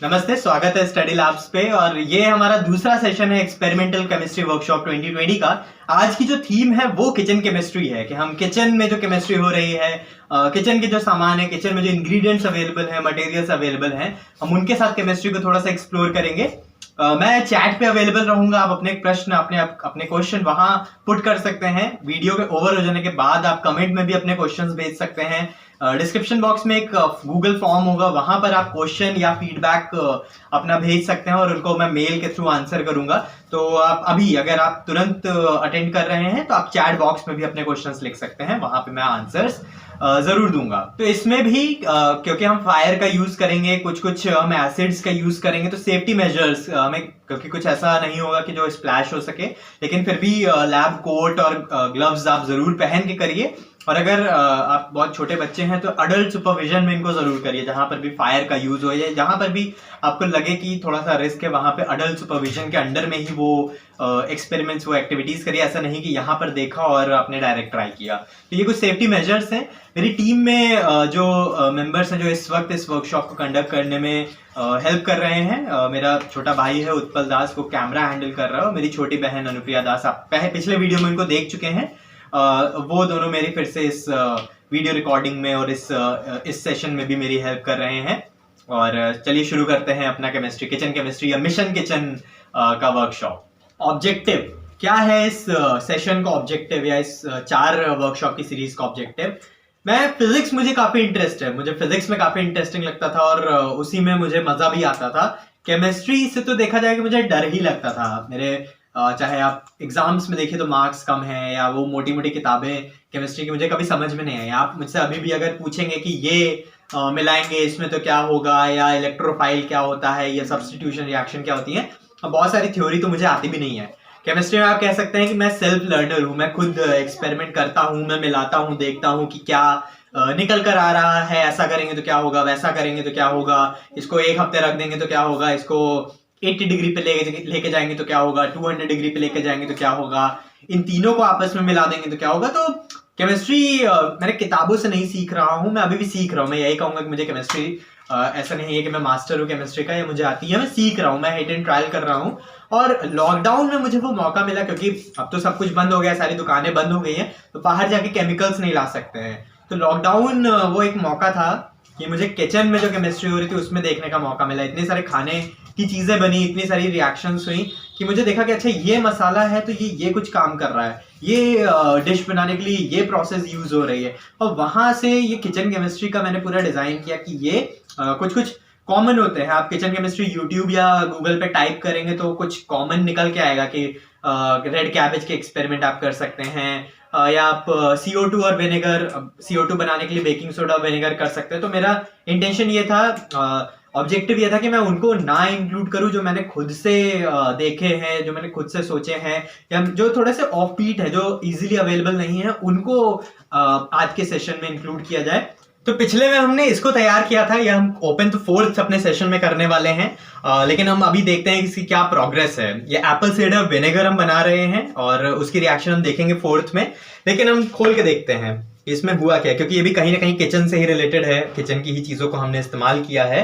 नमस्ते, स्वागत है स्टडी लैब्स पे। और ये हमारा दूसरा सेशन है एक्सपेरिमेंटल केमिस्ट्री वर्कशॉप 2020 का। आज की जो थीम है वो किचन केमिस्ट्री है कि हम किचन में जो केमिस्ट्री हो रही है, किचन के जो सामान है, किचन में जो इंग्रेडिएंट्स अवेलेबल है, मटेरियल्स अवेलेबल हैं, हम उनके साथ केमिस्ट्री को थोड़ा सा एक्सप्लोर करेंगे। मैं चैट पे अवेलेबल रहूंगा। आप अपने प्रश्न, अपने क्वेश्चन वहां पुट कर सकते हैं। वीडियो के ओवर हो जाने के बाद आप कमेंट में भी अपने क्वेश्चंस भेज सकते हैं। डिस्क्रिप्शन बॉक्स में एक गूगल फॉर्म होगा, वहां पर आप क्वेश्चन या फीडबैक अपना भेज सकते हैं और उनको मैं मेल के थ्रू आंसर करूंगा। तो आप अभी अगर आप तुरंत अटेंड कर रहे हैं तो आप चैट बॉक्स में भी अपने क्वेश्चंस लिख सकते हैं, वहां पे मैं आंसर्स जरूर दूंगा। तो इसमें भी क्योंकि हम फायर का यूज करेंगे, कुछ हम एसिड्स का यूज करेंगे, तो सेफ्टी मेजर्स हमें, क्योंकि कुछ ऐसा नहीं होगा कि जो स्प्लैश हो सके, लेकिन फिर भी लैब कोट और ग्लव्स आप जरूर पहन के करिए। और अगर आप बहुत छोटे बच्चे हैं तो अडल्ट सुपरविजन में इनको जरूर करिए। जहां पर भी फायर का यूज हो या जहां पर भी आपको लगे कि थोड़ा सा रिस्क है, वहां पे अडल्ट सुपरविजन के अंडर में ही वो एक्सपेरिमेंट्स, वो एक्टिविटीज करिए। ऐसा नहीं कि यहाँ पर देखा और आपने डायरेक्ट ट्राई किया। तो ये कुछ सेफ्टी मेजर्स हैं। मेरी टीम में जो मेंबर्स हैं जो इस वक्त इस वर्कशॉप को कंडक्ट करने में हेल्प कर रहे हैं, मेरा छोटा भाई है उत्पल दास, को कैमरा हैंडल कर रहा है। मेरी छोटी बहन अनुप्रिया दास, आप पिछले वीडियो में इनको देख चुके हैं। वो दोनों मेरी फिर से इस वीडियो रिकॉर्डिंग में और इस सेशन में भी मेरी हेल्प कर रहे हैं। और चलिए शुरू करते हैं अपना केमिस्ट्री, किचन केमिस्ट्री या मिशन किचन का वर्कशॉप। ऑब्जेक्टिव क्या है इस सेशन का ऑब्जेक्टिव, या इस 4 वर्कशॉप की सीरीज का ऑब्जेक्टिव? फिजिक्स, मुझे काफी इंटरेस्ट है, मुझे फिजिक्स में काफी इंटरेस्टिंग लगता था और उसी में मुझे मजा भी आता था। केमिस्ट्री से तो देखा जाए कि मुझे डर ही लगता था। मेरे चाहे आप एग्जाम्स में देखें तो मार्क्स कम है, या वो मोटी मोटी किताबें केमिस्ट्री की मुझे कभी समझ में नहीं आई। आप मुझसे अभी भी अगर पूछेंगे कि ये मिलाएंगे इसमें तो क्या होगा, या इलेक्ट्रोफाइल क्या होता है, या सब्स्टिट्यूशन रिएक्शन क्या होती है, बहुत सारी थ्योरी तो मुझे आती भी नहीं है। केमिस्ट्री में आप कह सकते हैं कि मैं सेल्फ लर्नर हूँ, मैं खुद एक्सपेरिमेंट करता हूँ, मैं मिलाता हूँ, देखता हूँ कि क्या निकल कर आ रहा है, ऐसा करेंगे तो क्या होगा, वैसा करेंगे तो क्या होगा, इसको 1 हफ्ते रख देंगे तो क्या होगा, इसको 80 डिग्री पे लेके जाएंगे तो क्या होगा, 200 डिग्री पे लेके जाएंगे तो क्या होगा, इन तीनों को आपस में मिला देंगे तो क्या होगा। तो केमिस्ट्री मैंने किताबों से नहीं सीख रहा हूँ, मैं अभी भी सीख रहा हूँ। मैं यही कहूंगा कि मुझे केमिस्ट्री ऐसा नहीं है कि मैं मास्टर हूँ केमिस्ट्री का, या मुझे आती है, मैं सीख रहा हूँ, मैं हिट एंड ट्रायल कर रहा हूँ। और लॉकडाउन में मुझे वो मौका मिला, क्योंकि अब तो सब कुछ बंद हो गया, सारी दुकानें बंद हो गई हैं, तो बाहर जाके केमिकल्स नहीं ला सकते हैं। तो लॉकडाउन वो एक मौका था कि मुझे किचन में जो केमिस्ट्री हो रही थी उसमें देखने का मौका मिला। इतने सारे खाने की चीजें बनी, इतनी सारी रिएक्शंस हुई कि मुझे देखा कि अच्छा ये मसाला है तो ये कुछ काम कर रहा है, ये डिश बनाने के लिए ये प्रोसेस यूज हो रही है। और वहां से ये किचन केमिस्ट्री का मैंने पूरा डिजाइन किया कि ये कुछ कॉमन होते हैं। आप किचन केमिस्ट्री यूट्यूब या गूगल पे टाइप करेंगे तो कुछ कॉमन निकल के आएगा कि रेड कैबेज के एक्सपेरिमेंट आप कर सकते हैं, या आप CO2 और विनेगर, CO2 बनाने के लिए बेकिंग सोडा विनेगर कर सकते हैं। तो मेरा इंटेंशन ये था, ऑब्जेक्टिव ये था कि मैं उनको ना इंक्लूड करूं जो मैंने खुद से देखे हैं, जो मैंने खुद से सोचे हैं, या जो थोड़े से ऑफ बीट है, जो इजीली अवेलेबल नहीं है, उनको आज के सेशन में इंक्लूड किया जाए। तो पिछले में हमने इसको तैयार किया था, या हम ओपन टू फोर्थ अपने सेशन में करने वाले हैं। लेकिन हम अभी देखते हैं कि इसकी क्या प्रोग्रेस है। ये एप्पल साइडर विनेगर हम बना रहे हैं और उसकी रिएक्शन हम देखेंगे 4th में। लेकिन हम खोल के देखते हैं इसमें हुआ क्या, क्योंकि ये भी कहीं ना कहीं किचन से ही रिलेटेड है, किचन की ही चीजों को हमने इस्तेमाल किया है।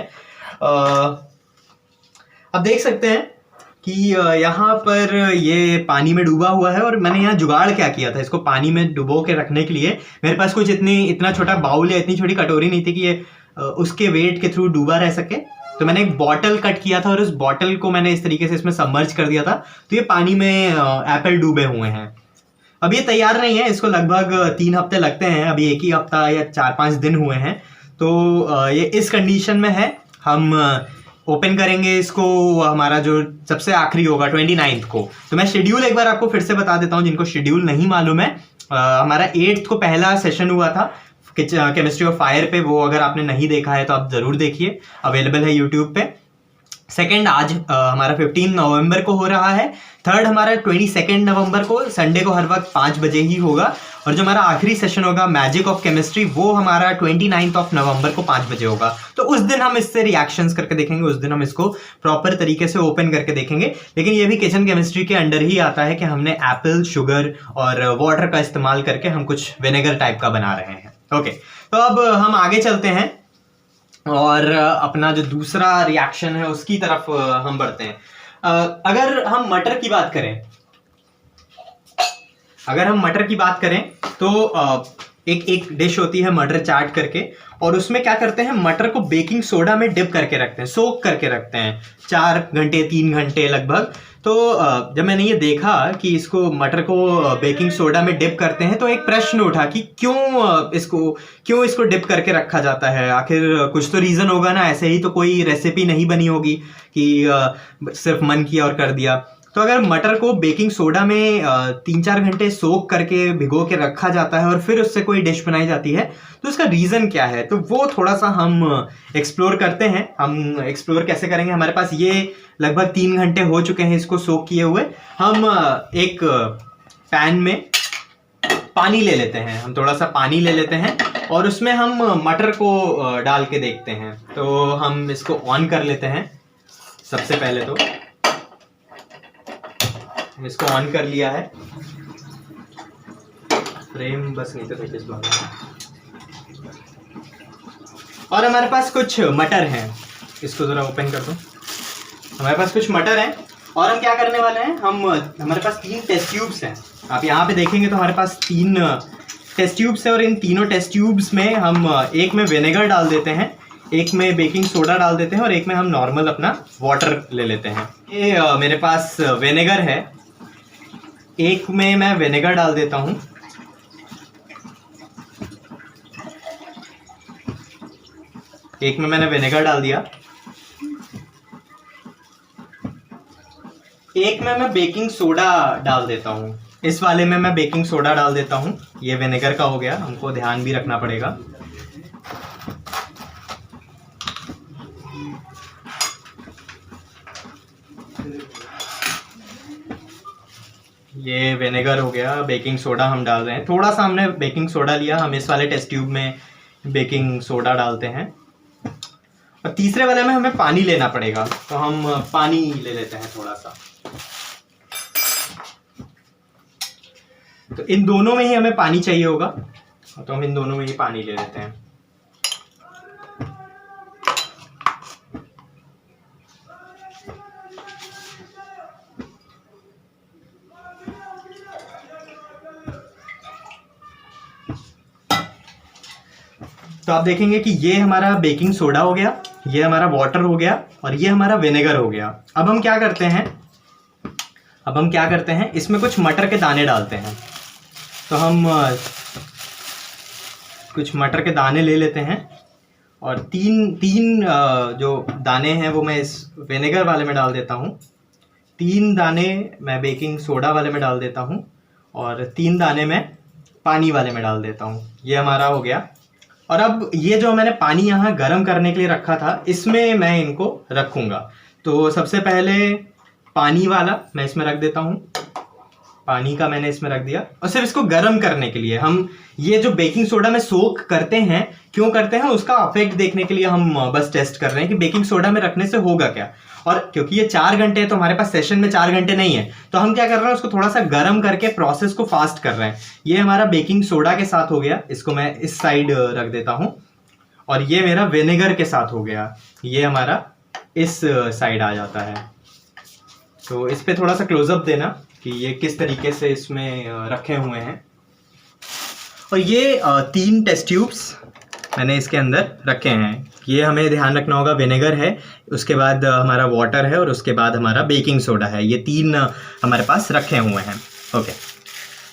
अब देख सकते हैं कि यहाँ पर ये पानी में डूबा हुआ है, और मैंने यहाँ जुगाड़ क्या किया था, इसको पानी में डुबो के रखने के लिए मेरे पास कुछ इतना छोटा बाउल या इतनी छोटी कटोरी नहीं थी कि ये उसके वेट के थ्रू डूबा रह सके। तो मैंने एक बॉटल कट किया था और उस बॉटल को मैंने इस तरीके से इसमें सबमर्ज कर दिया था। तो ये पानी में एप्पल डूबे हुए हैं। अब ये तैयार नहीं है, इसको लगभग 3 हफ्ते लगते हैं, अभी 1 ही हफ्ता या 4-5 दिन हुए हैं। तो ये इस कंडीशन में है। हम ओपन करेंगे इसको, हमारा जो सबसे आखिरी होगा 29th को। तो मैं शेड्यूल एक बार आपको फिर से बता देता हूँ जिनको शेड्यूल नहीं मालूम है। हमारा 8th को पहला सेशन हुआ था केमिस्ट्री ऑफ फायर पे, वो अगर आपने नहीं देखा है तो आप जरूर देखिए, अवेलेबल है यूट्यूब पे। 2nd आज हमारा 15 नवंबर को हो रहा है। 3rd हमारा 22 नवंबर को, संडे को हर वक्त 5 बजे ही होगा। और जो हमारा आखिरी सेशन होगा मैजिक ऑफ केमिस्ट्री, वो हमारा 29 नवंबर को 5 बजे होगा। तो उस दिन हम इससे रिएक्शंस करके देखेंगे, उस दिन हम इसको प्रॉपर तरीके से ओपन करके देखेंगे। लेकिन ये भी किचन केमिस्ट्री के अंडर ही आता है कि हमने एप्पल, शुगर और वाटर का इस्तेमाल करके हम कुछ विनेगर टाइप का बना रहे हैं। ओके, तो अब हम आगे चलते हैं। और अपना जो दूसरा रिएक्शन है उसकी तरफ हम बढ़ते हैं। अगर हम मटर की बात करें, तो एक डिश होती है मटर चाट करके, और उसमें क्या करते हैं, मटर को बेकिंग सोडा में डिप करके रखते हैं, सोक करके रखते हैं 4 घंटे 3 घंटे लगभग। तो जब मैंने ये देखा कि इसको मटर को बेकिंग सोडा में डिप करते हैं, तो एक प्रश्न उठा कि क्यों इसको डिप करके रखा जाता है। आखिर कुछ तो रीज़न होगा ना, ऐसे ही तो कोई रेसिपी नहीं बनी होगी कि सिर्फ मन किया और कर दिया। तो अगर मटर को बेकिंग सोडा में 3-4 घंटे सोक करके भिगो के रखा जाता है और फिर उससे कोई डिश बनाई जाती है, तो उसका रीज़न क्या है, तो वो थोड़ा सा हम एक्सप्लोर करते हैं। हम एक्सप्लोर कैसे करेंगे, हमारे पास ये लगभग 3 घंटे हो चुके हैं इसको सोक किए हुए। हम एक पैन में पानी ले लेते हैं, हम थोड़ा सा पानी ले लेते हैं और उसमें हम मटर को डाल के देखते हैं। तो हम इसको ऑन कर लेते हैं। सबसे पहले तो इसको ऑन कर लिया है, फ्रेम बस नहीं तो पेजेस ब्लॉक है। और हमारे पास कुछ मटर हैं, इसको जरा ओपन कर दो। हमारे पास कुछ मटर हैं और हम क्या करने वाले हैं, हमारे पास 3 टेस्ट ट्यूब्स हैं। आप यहाँ पे देखेंगे तो हमारे पास 3 टेस्ट ट्यूब्स हैं और इन तीनों टेस्ट ट्यूब्स में हम एक में विनेगर डाल देते हैं, एक में बेकिंग सोडा डाल देते हैं और एक में हम नॉर्मल अपना वाटर ले लेते हैं। ये मेरे पास विनेगर है, एक में मैं विनेगर डाल देता हूं, एक में मैंने विनेगर डाल दिया, एक में मैं बेकिंग सोडा डाल देता हूं। इस वाले में मैं बेकिंग सोडा डाल देता हूं। ये विनेगर का हो गया, हमको ध्यान भी रखना पड़ेगा। ये विनेगर हो गया, बेकिंग सोडा हम डाल रहे हैं, थोड़ा सा हमने बेकिंग सोडा लिया, हम इस वाले टेस्ट ट्यूब में बेकिंग सोडा डालते हैं। और तीसरे वाले में हमें पानी लेना पड़ेगा, तो हम पानी ले लेते हैं थोड़ा सा। तो इन दोनों में ही हमें पानी चाहिए होगा, तो हम इन दोनों में ही पानी ले लेते हैं। तो आप देखेंगे कि ये हमारा बेकिंग सोडा हो गया, ये हमारा वाटर हो गया और ये हमारा विनेगर हो गया। अब हम क्या करते हैं, इसमें कुछ मटर के दाने डालते हैं। तो हम कुछ मटर के दाने ले लेते हैं और तीन जो दाने हैं वो मैं इस विनेगर वाले में डाल देता हूँ, 3 दाने मैं बेकिंग सोडा वाले में डाल देता हूँ और 3 दाने मैं पानी वाले में डाल देता हूँ। ये हमारा हो गया। और अब ये जो मैंने पानी यहाँ गर्म करने के लिए रखा था, इसमें मैं इनको रखूँगा। तो सबसे पहले पानी वाला मैं इसमें रख देता हूँ, पानी का मैंने इसमें रख दिया। और सिर्फ इसको गर्म करने के लिए, हम ये जो बेकिंग सोडा में सोक करते हैं, क्यों करते हैं उसका इफेक्ट देखने के लिए हम बस टेस्ट कर रहे हैं कि बेकिंग सोडा में रखने से होगा क्या। और क्योंकि ये 4 घंटे है तो हमारे पास सेशन में 4 घंटे नहीं है, तो हम क्या कर रहे हैं, उसको थोड़ा सा गर्म करके प्रोसेस को फास्ट कर रहे हैं। ये हमारा बेकिंग सोडा के साथ हो गया, इसको मैं इस साइड रख देता हूँ। और ये मेरा विनेगर के साथ हो गया, ये हमारा इस साइड आ जाता है। तो इस पे थोड़ा सा क्लोजअप देना कि ये किस तरीके से इसमें रखे हुए हैं। और ये 3 टेस्ट ट्यूब्स मैंने इसके अंदर रखे हैं। ये हमें ध्यान रखना होगा, विनेगर है, उसके बाद हमारा वाटर है और उसके बाद हमारा बेकिंग सोडा है। ये 3 हमारे पास रखे हुए हैं। ओके,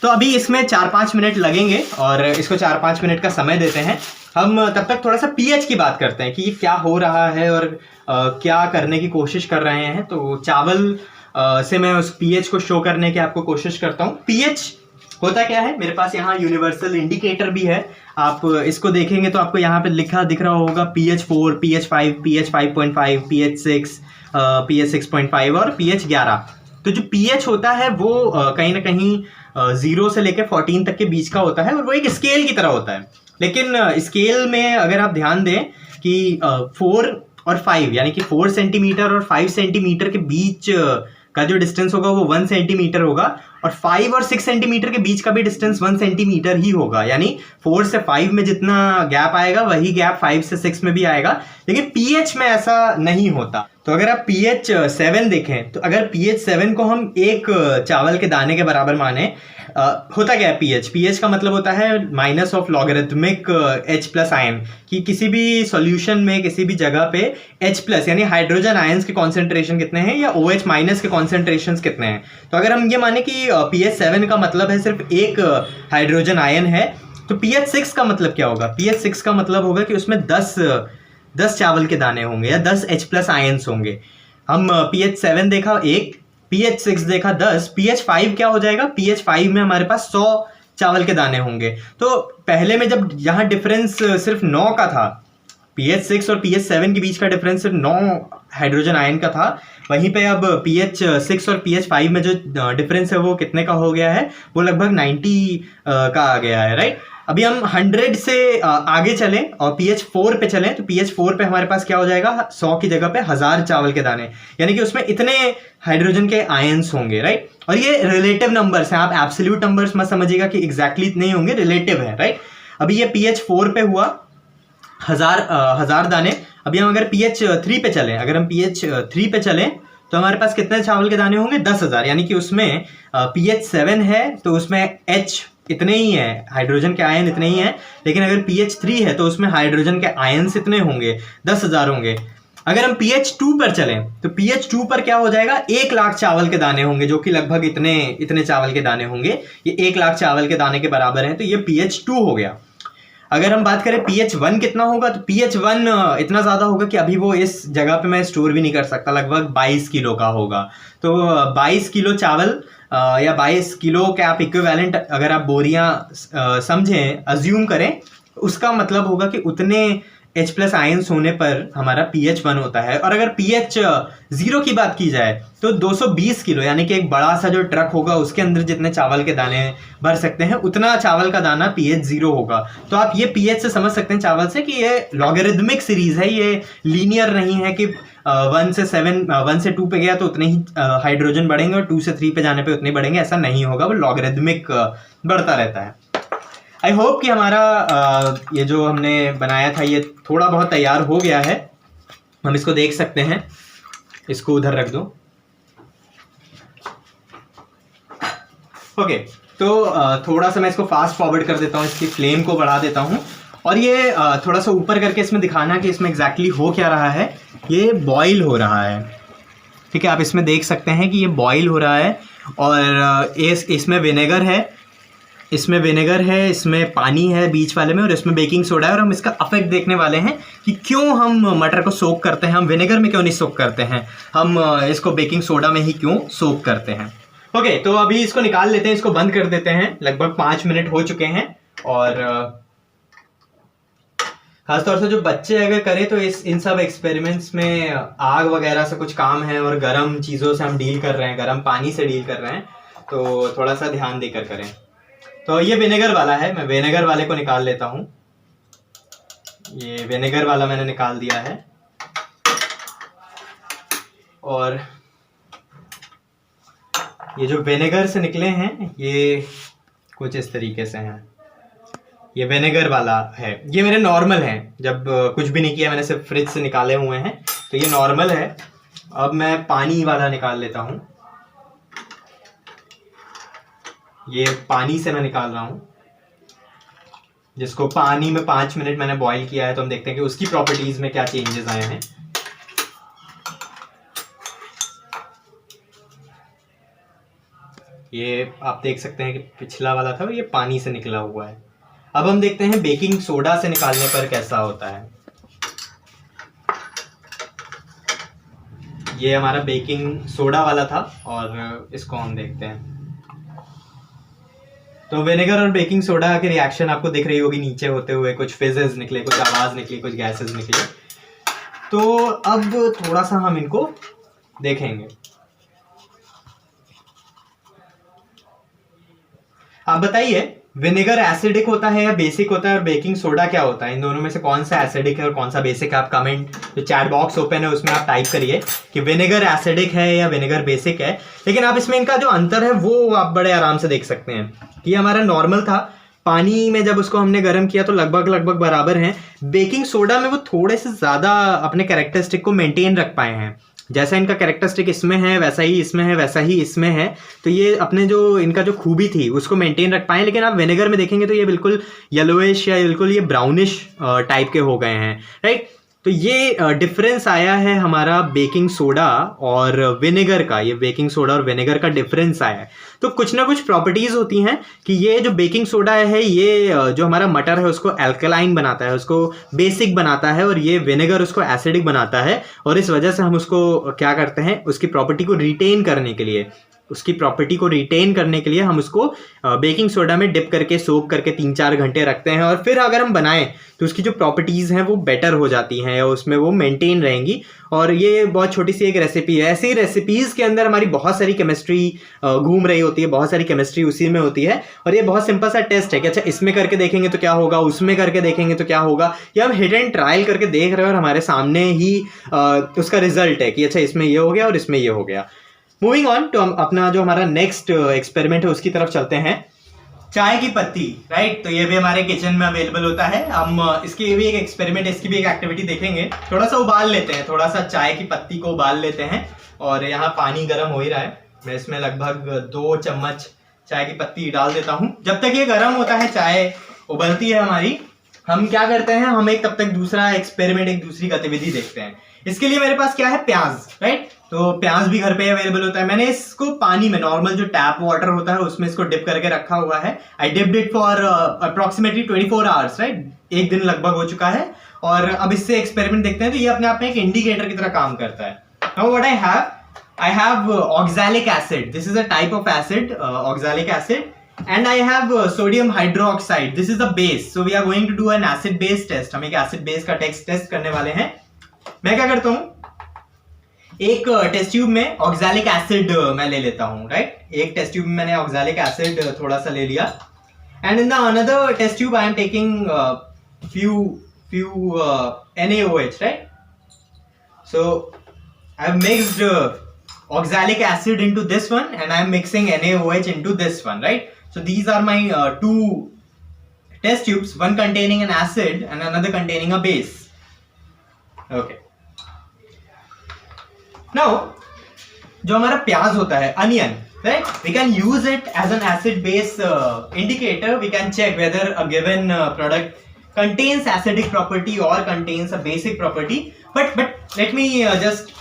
तो अभी इसमें 4-5 मिनट लगेंगे और इसको 4-5 मिनट का समय देते हैं। हम तब तक थोड़ा सा पीएच की बात करते हैं कि ये क्या हो रहा है और क्या करने की कोशिश कर रहे हैं। तो चावल से मैं उस पीएच को शो करने की आपको कोशिश करता हूँ। पीएच होता क्या है, मेरे पास यहाँ यूनिवर्सल इंडिकेटर भी है। आप इसको देखेंगे तो आपको यहाँ पे लिखा दिख रहा होगा pH 4, pH 5, pH 5.5, pH 6, pH 6.5 और pH 11। तो जो pH होता है वो कहीं ना कहीं 0 से लेकर 14 तक के बीच का होता है और वो एक स्केल की तरह होता है। लेकिन स्केल में अगर आप ध्यान दें कि 4 और 5 यानी कि 4 सेंटीमीटर और 5 सेंटीमीटर के बीच का जो डिस्टेंस होगा वो 1 सेंटीमीटर होगा और 5 और 6 सेंटीमीटर के बीच का भी डिस्टेंस 1 सेंटीमीटर ही होगा, यानी 4 से 5 में जितना गैप आएगा वही गैप 5 से 6 में भी आएगा, लेकिन पीएच में ऐसा नहीं होता। तो अगर आप pH 7 देखें, तो अगर pH 7 को हम एक चावल के दाने के बराबर माने, होता क्या है pH का मतलब होता है minus of logarithmic H plus ion, कि किसी भी सॉल्यूशन में किसी भी जगह पे H प्लस यानी हाइड्रोजन आयंस के कॉन्सेंट्रेशन कितने हैं या OH माइनस के कॉन्सेंट्रेशन कितने हैं। तो अगर हम ये माने कि pH 7 का मतलब है सिर्फ एक हाइड्रोजन आयन है, तो pH 6 का मतलब क्या होगा? pH 6 का मतलब होगा कि उसमें 10 चावल के दाने होंगे या 10 H प्लस आयंस होंगे। हम pH 7 देखा 1, pH 6 देखा 10, pH 5 क्या हो जाएगा? pH 5 में हमारे पास 100 चावल के दाने होंगे। तो पहले में जब यहाँ डिफरेंस सिर्फ 9 का था, pH 6 और pH 7 के बीच का डिफरेंस सिर्फ 9 हाइड्रोजन आयन का था, वहीं पे अब pH 6 और pH 5 में जो डिफरेंस है वो कितने का हो गया है? वो लगभग 90 का आ गया है, राइट। अभी हम 100 से आगे चलें और pH 4 पे चलें, तो pH 4 पे हमारे पास क्या हो जाएगा? 100 की जगह पे 1000 चावल के दाने, यानी कि उसमें इतने हाइड्रोजन के आयंस होंगे, राइट। और ये रिलेटिव नंबर्स हैं, आप एब्सोल्यूट नंबर्स मत समझिएगा कि एग्जैक्टली इतने ही होंगे, रिलेटिव है, राइट। अभी ये pH 4 पे हुआ 1000 दाने। अभी हम अगर pH 3 पे चलें, अगर हम pH 3 पे चलें तो हमारे पास कितने चावल के दाने होंगे? 10,000, यानी कि उसमें pH 7 है तो उसमें H इतने ही है, हाइड्रोजन के आयन इतने ही हैं, लेकिन अगर pH 3 है तो उसमें हाइड्रोजन के आयन्स इतने होंगे, 10,000 होंगे। अगर हम pH 2 पर चलें तो pH 2 पर क्या हो जाएगा? 1 लाख चावल के दाने होंगे, जो कि लगभग इतने चावल के दाने होंगे, ये 1 लाख चावल के दाने के बराबर है, तो ये pH 2 हो गया। अगर हम बात करें pH 1 कितना होगा, तो pH 1 इतना ज़्यादा होगा कि अभी वो इस जगह पे मैं स्टोर भी नहीं कर सकता, लगभग 22 किलो का होगा। तो 22 किलो चावल या 22 किलो के आप इक्विवेलेंट अगर आप बोरियां समझें, अज्यूम करें, उसका मतलब होगा कि उतने H प्लस आयंस होने पर हमारा pH 1 होता है। और अगर pH 0 की बात की जाए तो 220 किलो, यानी कि एक बड़ा सा जो ट्रक होगा उसके अंदर जितने चावल के दाने भर सकते हैं, उतना चावल का दाना pH 0 होगा। तो आप ये pH से समझ सकते हैं चावल से कि ये लॉगरिथमिक सीरीज है, ये लीनियर नहीं है कि 1 से 2 पे गया तो उतने ही हाइड्रोजन बढ़ेंगे और 2 से 3 पे जाने पे उतने बढ़ेंगे, ऐसा नहीं होगा, वो लॉगरिथमिक बढ़ता रहता है। आई होप कि हमारा ये जो हमने बनाया था ये थोड़ा बहुत तैयार हो गया है। हम इसको देख सकते हैं, इसको उधर रख दो। ओके, तो थोड़ा सा मैं इसको फास्ट फॉरवर्ड कर देता हूँ, इसकी फ्लेम को बढ़ा देता हूँ और ये थोड़ा सा ऊपर करके इसमें दिखाना कि इसमें एग्जैक्टली हो क्या रहा है। ये बॉईल हो रहा है, ठीक है, आप इसमें देख सकते हैं कि ये बॉईल हो रहा है और इसमें विनेगर है, इसमें पानी है बीच वाले में, और इसमें बेकिंग सोडा है। और हम इसका इफेक्ट देखने वाले हैं कि क्यों हम मटर को सोक करते हैं, हम विनेगर में क्यों नहीं सोक करते हैं, हम इसको बेकिंग सोडा में ही क्यों सोक करते हैं। ओके, तो अभी इसको निकाल लेते हैं, इसको बंद कर देते हैं। लगभग 5 मिनट हो चुके हैं और खासतौर से जो बच्चे अगर करें तो इन सब एक्सपेरिमेंट्स में आग वगैरह से कुछ काम है और गर्म चीज़ों से हम डील कर रहे हैं, गर्म पानी से डील कर रहे हैं, तो थोड़ा सा ध्यान देकर करें। तो ये विनेगर वाला है, मैं विनेगर वाले को निकाल लेता हूँ। ये विनेगर वाला मैंने निकाल दिया है और ये जो विनेगर से निकले हैं ये कुछ इस तरीके से हैं। ये विनेगर वाला है, ये मेरे नॉर्मल हैं, जब कुछ भी नहीं किया मैंने, सिर्फ फ्रिज से निकाले हुए हैं, तो ये नॉर्मल है। अब मैं पानी वाला निकाल लेता हूँ, ये पानी से मैं निकाल रहा हूँ, जिसको पानी में 5 मिनट मैंने बॉईल किया है। तो हम देखते हैं कि उसकी प्रॉपर्टीज में क्या चेंजेस आए हैं। ये आप देख सकते हैं कि पिछला वाला था ये पानी से निकला हुआ है। अब हम देखते हैं बेकिंग सोडा से निकालने पर कैसा होता है। ये हमारा बेकिंग सोडा वाला था और इसको हम देखते हैं। तो विनेगर और बेकिंग सोडा के रिएक्शन आपको दिख रही होगी नीचे होते हुए, कुछ फिजेस निकले, कुछ आवाज निकली, कुछ गैसेस निकले। तो अब थोड़ा सा हम इनको देखेंगे। आप बताइए विनेगर एसिडिक होता है या बेसिक होता है, और बेकिंग सोडा क्या होता है, इन दोनों में से कौन सा एसिडिक है और कौन सा बेसिक है? आप कमेंट, जो चैट बॉक्स ओपन है उसमें आप टाइप करिए कि विनेगर एसिडिक है या विनेगर बेसिक है। लेकिन आप इसमें इनका जो अंतर है वो आप बड़े आराम से देख सकते हैं कि हमारा नॉर्मल था, पानी में जब उसको हमने गर्म किया तो लगभग लगभग बराबर हैं। बेकिंग सोडा में वो थोड़े से ज़्यादा अपने कैरेक्टरिस्टिक को मेंटेन रख पाए हैं, जैसा इनका कैरेक्टरिस्टिक इसमें है वैसा ही इसमें है, वैसा ही इसमें है। तो ये अपने जो इनका जो खूबी थी उसको मेंटेन रख पाए। लेकिन आप विनेगर में देखेंगे तो ये बिल्कुल येलोइश या बिल्कुल ये ब्राउनिश टाइप के हो गए हैं, राइट। तो ये डिफरेंस आया है हमारा बेकिंग सोडा और विनेगर का, ये बेकिंग सोडा और विनेगर का डिफरेंस आया है। तो कुछ ना कुछ प्रॉपर्टीज होती हैं कि ये जो बेकिंग सोडा है ये जो हमारा मटर है उसको एल्कलाइन बनाता है, उसको बेसिक बनाता है, और ये विनेगर उसको एसिडिक बनाता है। और इस वजह से हम उसको क्या करते हैं, उसकी प्रॉपर्टी को रिटेन करने के लिए, हम उसको बेकिंग सोडा में डिप करके सोक करके 3-4 घंटे रखते हैं, और फिर अगर हम बनाएं तो उसकी जो प्रॉपर्टीज़ हैं वो बेटर हो जाती हैं या उसमें वो मेंटेन रहेंगी। और ये बहुत छोटी सी एक रेसिपी है। ऐसी रेसिपीज़ के अंदर हमारी बहुत सारी केमिस्ट्री घूम रही होती है, बहुत सारी केमिस्ट्री उसी में होती है। और ये बहुत सिंपल सा टेस्ट है कि अच्छा इसमें करके देखेंगे तो क्या होगा, उसमें करके देखेंगे तो क्या होगा। ये हम हिट एंड ट्रायल करके देख रहे हैं और हमारे सामने ही उसका रिजल्ट है कि अच्छा इसमें ये हो गया और इसमें ये हो गया। मूविंग ऑन तो हम अपना जो हमारा नेक्स्ट एक्सपेरिमेंट है उसकी तरफ चलते हैं। चाय की पत्ती, राइट। तो ये भी हमारे किचन में अवेलेबल होता है। हम इसकी भी एक एक्सपेरिमेंट, इसकी भी एक एक्टिविटी देखेंगे। थोड़ा सा उबाल लेते हैं, थोड़ा सा चाय की पत्ती को उबाल लेते हैं। और यहाँ पानी गर्म हो ही रहा है, मैं इसमें लगभग 2 चम्मच चाय की पत्ती डाल देता हूँ। जब तक ये गर्म होता है, चाय उबलती है हमारी, हम क्या करते हैं, हम एक तब तक दूसरा एक्सपेरिमेंट, एक दूसरी गतिविधि देखते हैं। इसके लिए मेरे पास क्या है, प्याज, राइट। तो प्याज भी घर पे अवेलेबल होता है। मैंने इसको पानी में, नॉर्मल जो टैप वाटर होता है उसमें इसको डिप करके रखा हुआ है। I dipped it for approximately 24 hours, right. एक दिन लगभग हो चुका है। और अब इससे एक्सपेरिमेंट देखते हैं। तो ये अपने आप में एक इंडिकेटर की तरह काम करता है। Now what I have oxalic acid. This is a type of acid, oxalic acid. And I have sodium hydroxide. This is the base. So we are going to do an acid base test. हम एक acid base का test करने वाले हैं। मैं क्या करता हूँ, एक टेस्ट ट्यूब में ऑक्सैलिक एसिड मैं ले लेता हूँ, राइट। एक टेस्ट ट्यूब में मैंने ऑक्सैलिक एसिड थोड़ा सा ले लिया। And in the another test tube I am taking few NaOH, right? So I have mixed oxalic acid into this one, and I am mixing NaOH into this one, right? So these are my two test tubes, one containing an acid and another containing a base. Okay. Now, जो हमारा प्याज होता है, onion, right? We can use it as an acid-base indicator. We can check whether a given product contains acidic property or contains a basic property. But let me just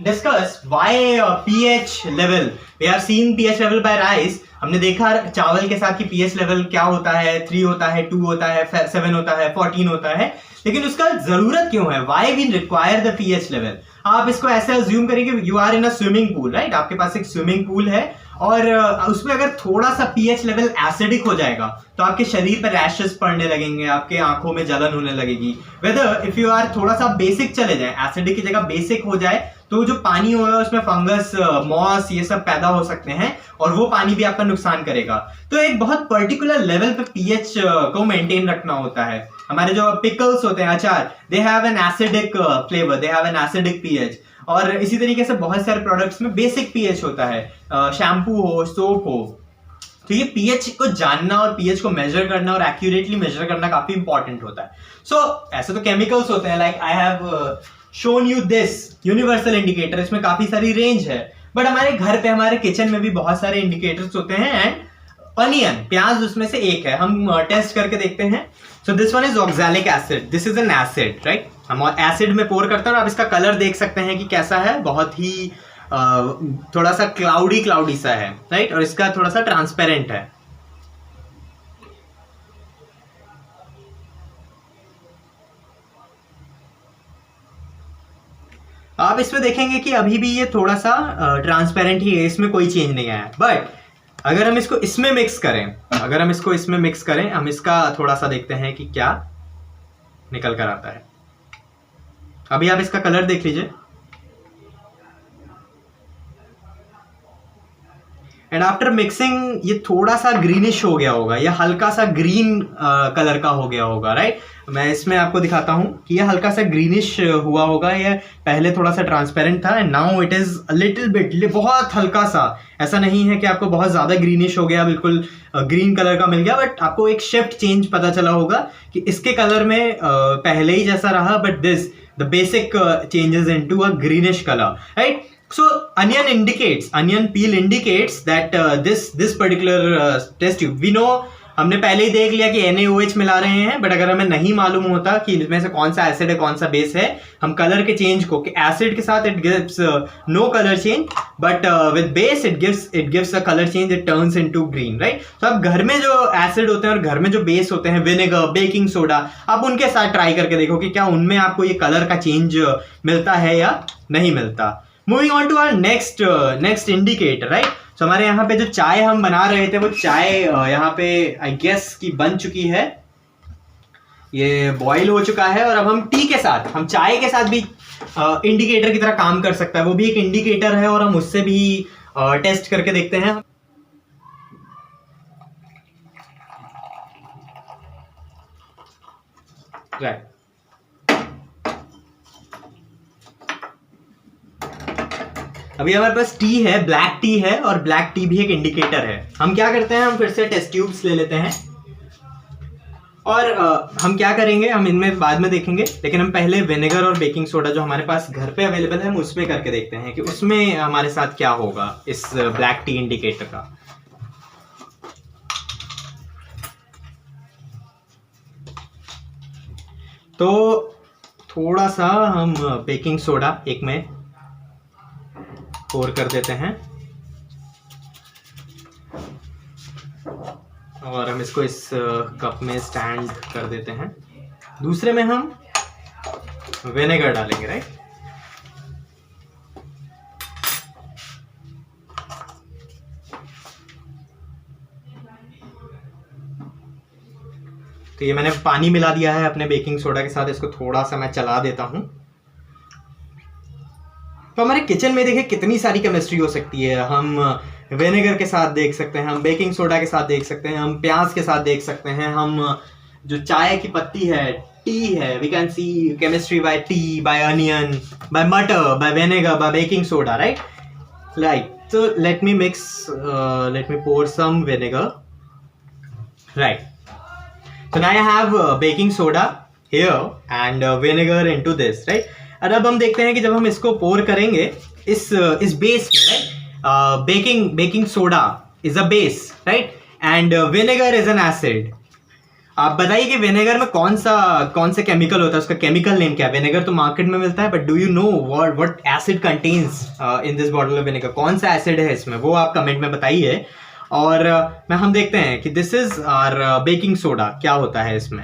discuss why pH level. We have seen pH level by rice. हमने देखा चावल के साथ कि pH level क्या होता है, 3 होता है, 2 होता है, 7 होता है, 14 होता है। लेकिन उसका जरूरत क्यों है? Why we require the pH level? आप इसको ऐसे अज्यूम करें कि you are in a swimming pool, right? आपके पास एक स्विमिंग पूल है और उसमें अगर थोड़ा सा pH लेवल एसिडिक हो जाएगा तो आपके शरीर पर रैशेस पड़ने लगेंगे, आपके आंखों में जलन होने लगेगी। वेदर इफ यू आर थोड़ा सा बेसिक चले जाए, एसिडिक की जगह बेसिक हो जाए, तो जो पानी होगा उसमें फंगस, मॉस, ये सब पैदा हो सकते हैं और वो पानी भी आपका नुकसान करेगा। तो एक बहुत पर्टिकुलर लेवल पे पीएच को मेंटेन रखना होता है। हमारे जो पिकल्स होते हैं, अचार, they have an acidic flavour, they have an acidic pH. और इसी तरीके से बहुत सारे प्रोडक्ट्स में बेसिक पीएच होता है, शैम्पू हो, सोप हो। तो ये पीएच को जानना और पीएच को मेजर करना और एक्यूरेटली मेजर करना काफी इंपॉर्टेंट होता है। सो ऐसे तो केमिकल्स होते हैं, like I have shown you this universal indicator, इसमें काफी सारी रेंज है। बट हमारे घर पे, हमारे किचन में भी बहुत सारे इंडिकेटर्स होते हैं। एंड अनियन, प्याज उसमें से एक है। हम टेस्ट करके देखते हैं। So this one is oxalic acid, this is an acid, right. हम एसिड में पोर करते हैं और आप इसका कलर देख सकते हैं कि कैसा है, बहुत ही थोड़ा सा क्लाउडी सा है, राइट। और इसका थोड़ा सा ट्रांसपेरेंट है। आप इसमें देखेंगे कि अभी भी ये थोड़ा सा ट्रांसपेरेंट ही है, इसमें कोई चेंज नहीं आया। बट अगर हम इसको इसमें मिक्स करें, हम इसका थोड़ा सा देखते हैं कि क्या निकल कर आता है। अभी आप इसका कलर देख लीजिए, एंड आफ्टर मिक्सिंग ये थोड़ा सा ग्रीनिश हो गया होगा, या हल्का सा ग्रीन कलर का हो गया होगा, राइट। मैं इसमें आपको दिखाता हूँ कि ये हल्का सा ग्रीनिश हुआ होगा, ये पहले थोड़ा सा ट्रांसपेरेंट था and now it is a little bit, बहुत हल्का सा, ऐसा नहीं है कि आपको बहुत ज्यादा ग्रीनिश हो गया, बिल्कुल ग्रीन कलर का मिल गया, बट आपको एक शिफ्ट चेंज पता चला होगा कि इसके कलर में पहले ही जैसा रहा, but this the basic changes into a greenish colour, right. So onion peel indicates that this particular test tube, we know, हमने पहले ही देख लिया कि NaOH मिला रहे हैं, बट अगर हमें नहीं मालूम होता कि इसमें से कौन सा एसिड है कौन सा बेस है, हम कलर के चेंज को, कि एसिड के साथ it gives no colour change, but with base it gives a colour change, it turns into green, right. तो अब घर में जो एसिड होते हैं और घर में जो बेस होते हैं, विनेगर, बेकिंग सोडा, आप उनके साथ ट्राई करके देखो कि क्या उनमें आपको ये कलर का चेंज मिलता है या नहीं मिलता। Moving on to our next indicator, right. तो हमारे यहाँ पे जो चाय हम बना रहे थे, वो चाय यहाँ पे आई गेस कि बन चुकी है, ये बॉईल हो चुका है, और अब हम टी के साथ, हम चाय के साथ भी इंडिकेटर की तरह काम कर सकता है, वो भी एक इंडिकेटर है, और हम उससे भी टेस्ट करके देखते हैं। राइट, अभी हमारे पास टी है, ब्लैक टी है, और ब्लैक टी भी एक इंडिकेटर है। हम क्या करते हैं, हम फिर से टेस्ट ट्यूब्स ले लेते हैं, और हम क्या करेंगे, हम इनमें बाद में देखेंगे, लेकिन हम पहले विनेगर और बेकिंग सोडा जो हमारे पास घर पे अवेलेबल है, हम उसमें करके देखते हैं कि उसमें हमारे साथ क्या होगा इस ब्लैक टी इंडिकेटर का। तो थोड़ा सा हम बेकिंग सोडा एक में पोर कर देते हैं, और हम इसको इस कप में स्टैंड कर देते हैं। दूसरे में हम विनेगर डालेंगे, राइट। तो ये मैंने पानी मिला दिया है अपने बेकिंग सोडा के साथ, इसको थोड़ा सा मैं चला देता हूं। तो हमारे किचन में देखिए कितनी सारी केमिस्ट्री हो सकती है। हम विनेगर के साथ देख सकते हैं, हम बेकिंग सोडा के साथ देख सकते हैं, हम प्याज के साथ देख सकते हैं, हम जो चाय की पत्ती है, टी है, we can see chemistry by tea, by onion, by matar, by vinegar, by baking soda, right. तो let me pour some vinegar, right. So now I have baking soda here and vinegar into this, right. और अब हम देखते हैं कि जब हम इसको पोर करेंगे इस बेस में, right, baking soda is a base, right, and vinegar is an acid. आप बताइए कि विनेगर में कौन सा केमिकल होता है, उसका केमिकल नेम क्या है। विनेगर तो मार्केट में मिलता है, but do you know what acid contains in this bottle of vinegar, कौन सा एसिड है इसमें, वो आप कमेंट में बताइए। और हम देखते हैं कि this is our baking soda, क्या होता है इसमें।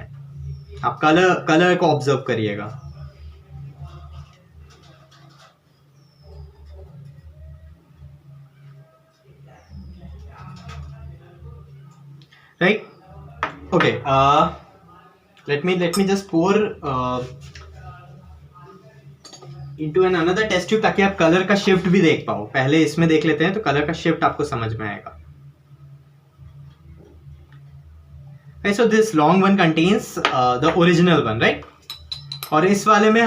आप कलर को ऑब्जर्व करिएगा, right. Okay, let me just pour into another test tube ताकि आप कलर का शिफ्ट भी देख पाओ। पहले इसमें देख लेते हैं तो कलर का शिफ्ट आपको समझ में आएगा। Okay, so this long one contains the original one, right? और इस वाले में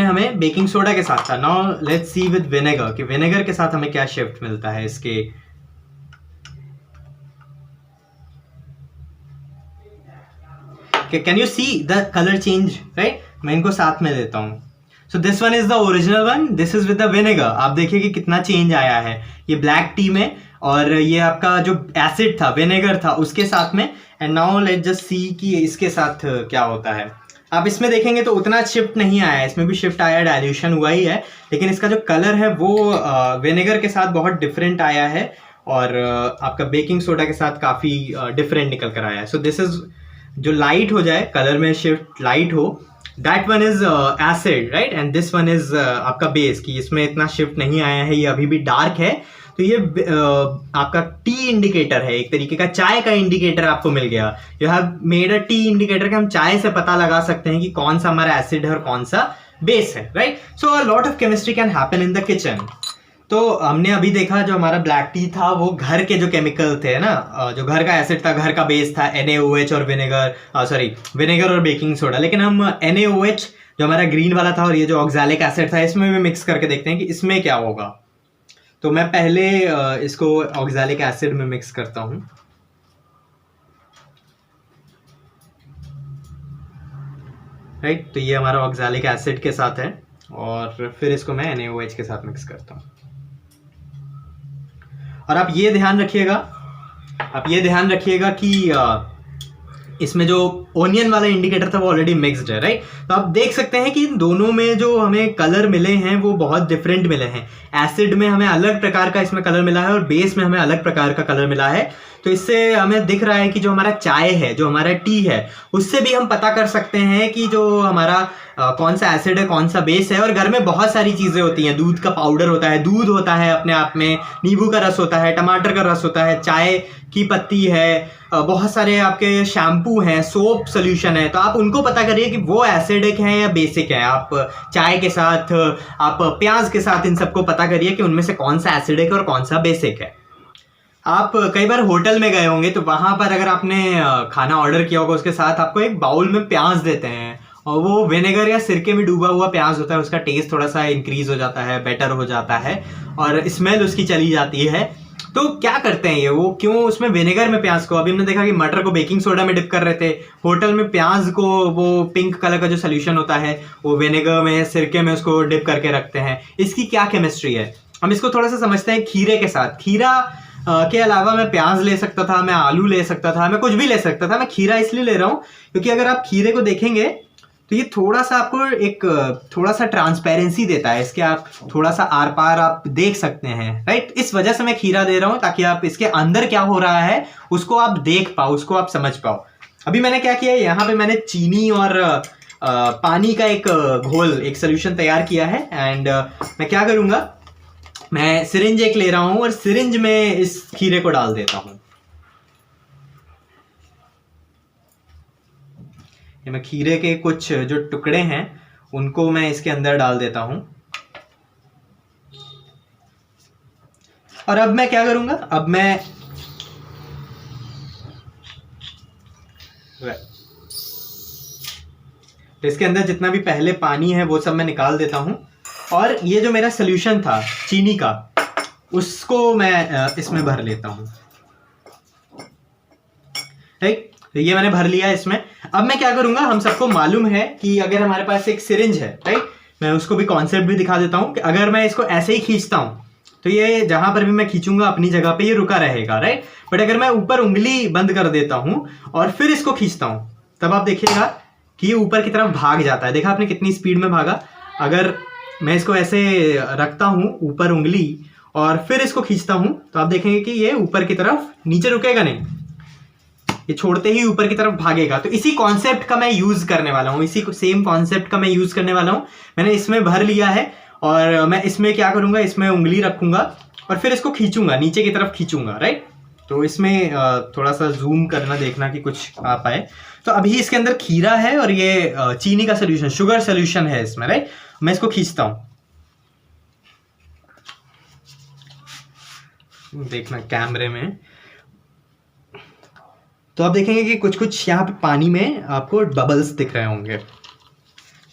हमें बेकिंग सोडा के साथ था। Now let's see with vinegar कि विनेगर के साथ हमें क्या शिफ्ट मिलता है इसके। Can you see the color change, right? मैं इनको साथ में देता हूँ। So this one is the original one, this is with the vinegar। आप देखिए कि कितना चेंज आया है ये ब्लैक टी में, और ये आपका जो एसिड था, विनेगर था, उसके साथ में। And now let's just see कि इसके साथ क्या होता है। आप इसमें देखेंगे तो उतना शिफ्ट नहीं आया, इसमें भी शिफ्ट आया, डाइल्यूशन हुआ ही है, लेकिन इसका जो कलर है वो विनेगर के साथ बहुत डिफरेंट आया है, और आपका बेकिंग सोडा के साथ काफ़ी डिफरेंट निकल कर आया है। सो दिस इज, जो लाइट हो जाए, कलर में शिफ्ट लाइट हो, that one is acid, right, and this one is आपका बेस, कि इसमें इतना शिफ्ट नहीं आया है, ये अभी भी डार्क है। तो ये आपका टी इंडिकेटर है, एक तरीके का चाय का इंडिकेटर आपको मिल गया। You have made a T indicator कि हम चाय से पता लगा सकते हैं कि कौन सा हमारा एसिड है और कौन सा बेस है, right. So a lot of chemistry can happen in the kitchen. तो हमने अभी देखा जो हमारा ब्लैक टी था वो घर के जो केमिकल थे ना, जो घर का एसिड था, घर का बेस था NaOH और विनेगर और बेकिंग सोडा। लेकिन हम NaOH जो हमारा ग्रीन वाला था और ये जो ऑक्सैलिक एसिड था इसमें भी मिक्स करके देखते हैं कि इसमें क्या होगा। तो मैं पहले इसको ऑक्सैलिक एसिड में मिक्स करता हूँ। राइट, तो ये हमारा ऑक्सैलिक एसिड के साथ है और फिर इसको मैं NaOH के साथ मिक्स करता हूँ। और आप ये ध्यान रखिएगा कि इसमें जो ओनियन वाला इंडिकेटर था वो ऑलरेडी मिक्स्ड है। राइट, तो आप देख सकते हैं कि इन दोनों में जो हमें कलर मिले हैं वो बहुत डिफरेंट मिले हैं। एसिड में हमें अलग प्रकार का इसमें कलर मिला है और बेस में हमें अलग प्रकार का कलर मिला है। तो इससे हमें दिख रहा है कि जो हमारा चाय है, जो हमारा टी है, उससे भी हम पता कर सकते हैं कि जो हमारा कौन सा एसिड है, कौन सा बेस है। और घर में बहुत सारी चीज़ें होती हैं, दूध का पाउडर होता है, दूध होता है अपने आप में, नींबू का रस होता है, टमाटर का रस होता है, चाय की पत्ती है, बहुत सारे आपके शैम्पू हैं, सोप सोल्यूशन है। तो आप उनको पता करिए कि वो एसिडिक हैं या बेसिक है। आप चाय के साथ, आप प्याज के साथ इन सबको पता करिए कि उनमें से कौन सा एसिडिक है और कौन सा बेसिक है। आप कई बार होटल में गए होंगे तो वहाँ पर अगर आपने खाना ऑर्डर किया होगा उसके साथ आपको एक बाउल में प्याज देते हैं और वो विनेगर या सिरके में डूबा हुआ प्याज होता है। उसका टेस्ट थोड़ा सा इंक्रीज हो जाता है, बेटर हो जाता है और स्मेल उसकी चली जाती है। तो क्या करते हैं ये, वो क्यों उसमें विनेगर में प्याज को, अभी हमने देखा कि मटर को बेकिंग सोडा में डिप कर रहे थे, होटल में प्याज को वो पिंक कलर का जो सोल्यूशन होता है वो विनेगर में, सिरके में उसको डिप करके रखते हैं। इसकी क्या केमिस्ट्री है, हम इसको थोड़ा सा समझते हैं खीरे के साथ। खीरा के अलावा मैं प्याज ले सकता था, मैं आलू ले सकता था, मैं कुछ भी ले सकता था। मैं खीरा इसलिए ले रहा हूँ क्योंकि अगर आप खीरे को देखेंगे तो ये थोड़ा सा आपको एक थोड़ा सा ट्रांसपेरेंसी देता है, इसके आप थोड़ा सा आर पार आप देख सकते हैं। राइट, इस वजह से मैं खीरा दे रहा हूँ ताकि आप इसके अंदर क्या हो रहा है उसको आप देख पाओ, उसको आप समझ पाओ। अभी मैंने क्या किया है, यहाँ पे मैंने चीनी और पानी का एक घोल, एक सोल्यूशन तैयार किया है। एंड मैं क्या करूँगा, मैं सिरिंज एक ले रहा हूँ और सिरिंज में इस खीरे को डाल देता हूँ। ये मैं खीरे के कुछ जो टुकड़े हैं उनको मैं इसके अंदर डाल देता हूं। और अब मैं क्या करूंगा, अब मैं इसके अंदर जितना भी पहले पानी है वो सब मैं निकाल देता हूं। और ये जो मेरा सोल्यूशन था चीनी का, उसको मैं इसमें भर लेता हूं। राइट, तो ये मैंने भर लिया इसमें। अब मैं क्या करूंगा, हम सबको मालूम है कि अगर हमारे पास एक सिरिंज है, राइट, मैं उसको भी कॉन्सेप्ट भी दिखा देता हूं कि अगर मैं इसको ऐसे ही खींचता हूं तो ये जहां पर भी मैं खींचूंगा अपनी जगह पे ये रुका रहेगा। राइट, बट अगर मैं ऊपर उंगली बंद कर देता हूं और फिर इसको खींचता हूं तब आप देखिएगा कि ये ऊपर की तरफ भाग जाता है। देखा आपने कितनी स्पीड में भागा। अगर मैं इसको ऐसे रखता हूं ऊपर उंगली और फिर इसको खींचता हूं तो आप देखेंगे कि ये ऊपर की तरफ, नीचे रुकेगा नहीं, ये छोड़ते ही ऊपर की तरफ भागेगा। तो इसी कॉन्सेप्ट का मैं यूज करने वाला हूँ, इसी सेम कॉन्सेप्ट का मैं यूज करने वाला हूँ। मैंने इसमें भर लिया है और मैं इसमें क्या करूंगा, इसमें उंगली रखूंगा और फिर इसको खींचूंगा, नीचे की तरफ खींचूंगा। राइट, तो इसमें थोड़ा सा जूम करना, देखना कि कुछ आ पाए। तो अभी इसके अंदर खीरा है और ये चीनी का सोल्यूशन, शुगर सोल्यूशन है इसमें। राइट, मैं इसको खींचता हूं, देखना कैमरे में, तो आप देखेंगे कि कुछ कुछ यहाँ पे पानी में आपको बबल्स दिख रहे होंगे।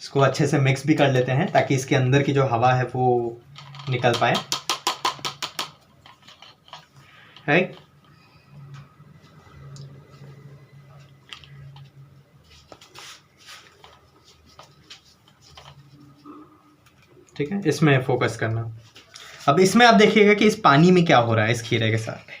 इसको अच्छे से मिक्स भी कर लेते हैं ताकि इसके अंदर की जो हवा है वो निकल पाए। राइट, ठीक है, इसमें फोकस करना। अब इसमें आप देखिएगा कि इस पानी में क्या हो रहा है इस खीरे के साथ।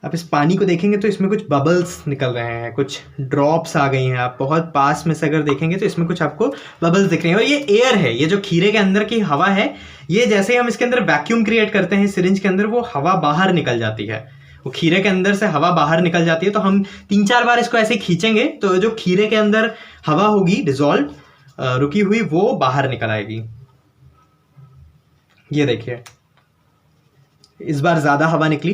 आप इस पानी को देखेंगे तो इसमें कुछ बबल्स निकल रहे हैं, कुछ ड्रॉप्स आ गई हैं। आप बहुत पास में से अगर देखेंगे तो इसमें कुछ आपको बबल्स दिख रहे हैं। और ये एयर है, ये जो खीरे के अंदर की हवा है, ये जैसे ही हम इसके अंदर वैक्यूम क्रिएट करते हैं सिरिंज के अंदर, वो हवा बाहर निकल जाती है। वो खीरे के अंदर से हवा बाहर निकल जाती है। तो हम 3-4 बार इसको ऐसे खींचेंगे तो जो खीरे के अंदर हवा होगी डिजॉल्व, रुकी हुई, वो बाहर निकल आएगी। ये देखिए, इस बार ज्यादा हवा निकली।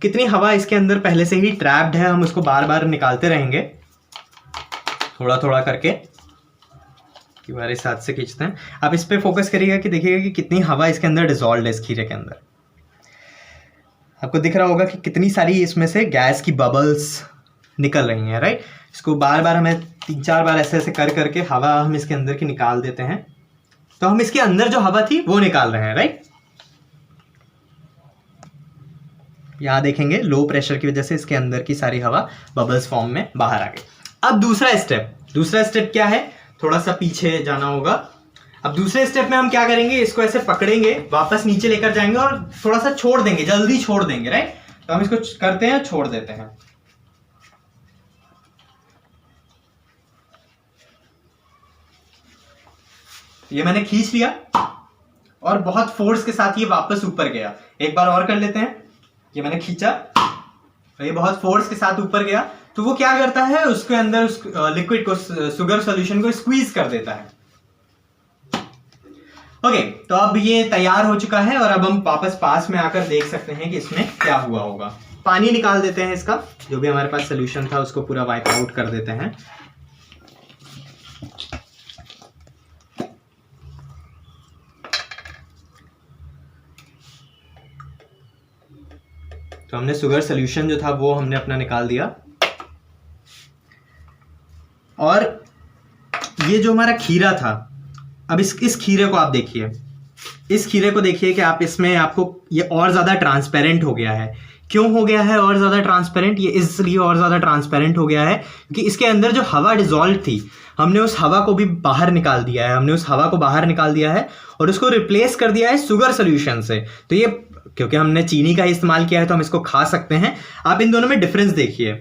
कितनी हवा इसके अंदर पहले से ही ट्रैप्ड है, हम उसको बार बार निकालते रहेंगे थोड़ा थोड़ा करके इसकी बार इस हाथ से खींचते हैं। आप इस पे फोकस करिएगा कि देखिएगा कि कितनी हवा इसके अंदर डिजॉल्व है इस खीरे के अंदर। आपको दिख रहा होगा कि कितनी सारी इसमें से गैस की बबल्स निकल रही हैं, राइट। इसको बार बार हमें 3-4 बार ऐसे ऐसे कर करके हवा हम इसके अंदर की निकाल देते हैं। तो हम इसके अंदर जो हवा थी वो निकाल रहे हैं, राइट। यहां देखेंगे लो प्रेशर की वजह से इसके अंदर की सारी हवा बबल्स फॉर्म में बाहर आ गई। अब दूसरा स्टेप क्या है, थोड़ा सा पीछे जाना होगा। अब दूसरे स्टेप में हम क्या करेंगे, इसको ऐसे पकड़ेंगे, वापस नीचे लेकर जाएंगे और थोड़ा सा छोड़ देंगे, जल्दी छोड़ देंगे, राइट। तो हम इसको करते हैं, छोड़ देते हैं। ये मैंने खींच लिया और बहुत फोर्स के साथ ये वापस ऊपर गया। एक बार और कर लेते हैं। ये मैंने खींचा और ये बहुत फोर्स के साथ ऊपर गया। तो वो क्या करता है, उसके अंदर उस लिक्विड को, शुगर सॉल्यूशन को स्क्वीज कर देता है। ओके, तो अब ये तैयार हो चुका है और अब हम वापस पास में आकर देख सकते हैं कि इसमें क्या हुआ होगा। पानी निकाल देते हैं इसका, जो भी हमारे पास सोल्यूशन था उसको पूरा वाइप आउट कर देते हैं। तो हमने शुगर सोल्यूशन जो था वो हमने अपना निकाल दिया। और ये जो हमारा खीरा था, अब इस खीरे को आप देखिए, इस खीरे को देखिए कि आप इसमें, आपको ये और ज़्यादा ट्रांसपेरेंट हो गया है। क्यों हो गया है और ज़्यादा ट्रांसपेरेंट? ये इसलिए और ज़्यादा ट्रांसपेरेंट हो गया है कि इसके अंदर जो हवा डिजॉल्व थी, हमने उस हवा को भी बाहर निकाल दिया है। हमने उस हवा को बाहर निकाल दिया है और उसको रिप्लेस कर दिया है शुगर सोल्यूशन से। तो ये, क्योंकि हमने चीनी का इस्तेमाल किया है तो हम इसको खा सकते हैं। आप इन दोनों में डिफरेंस देखिए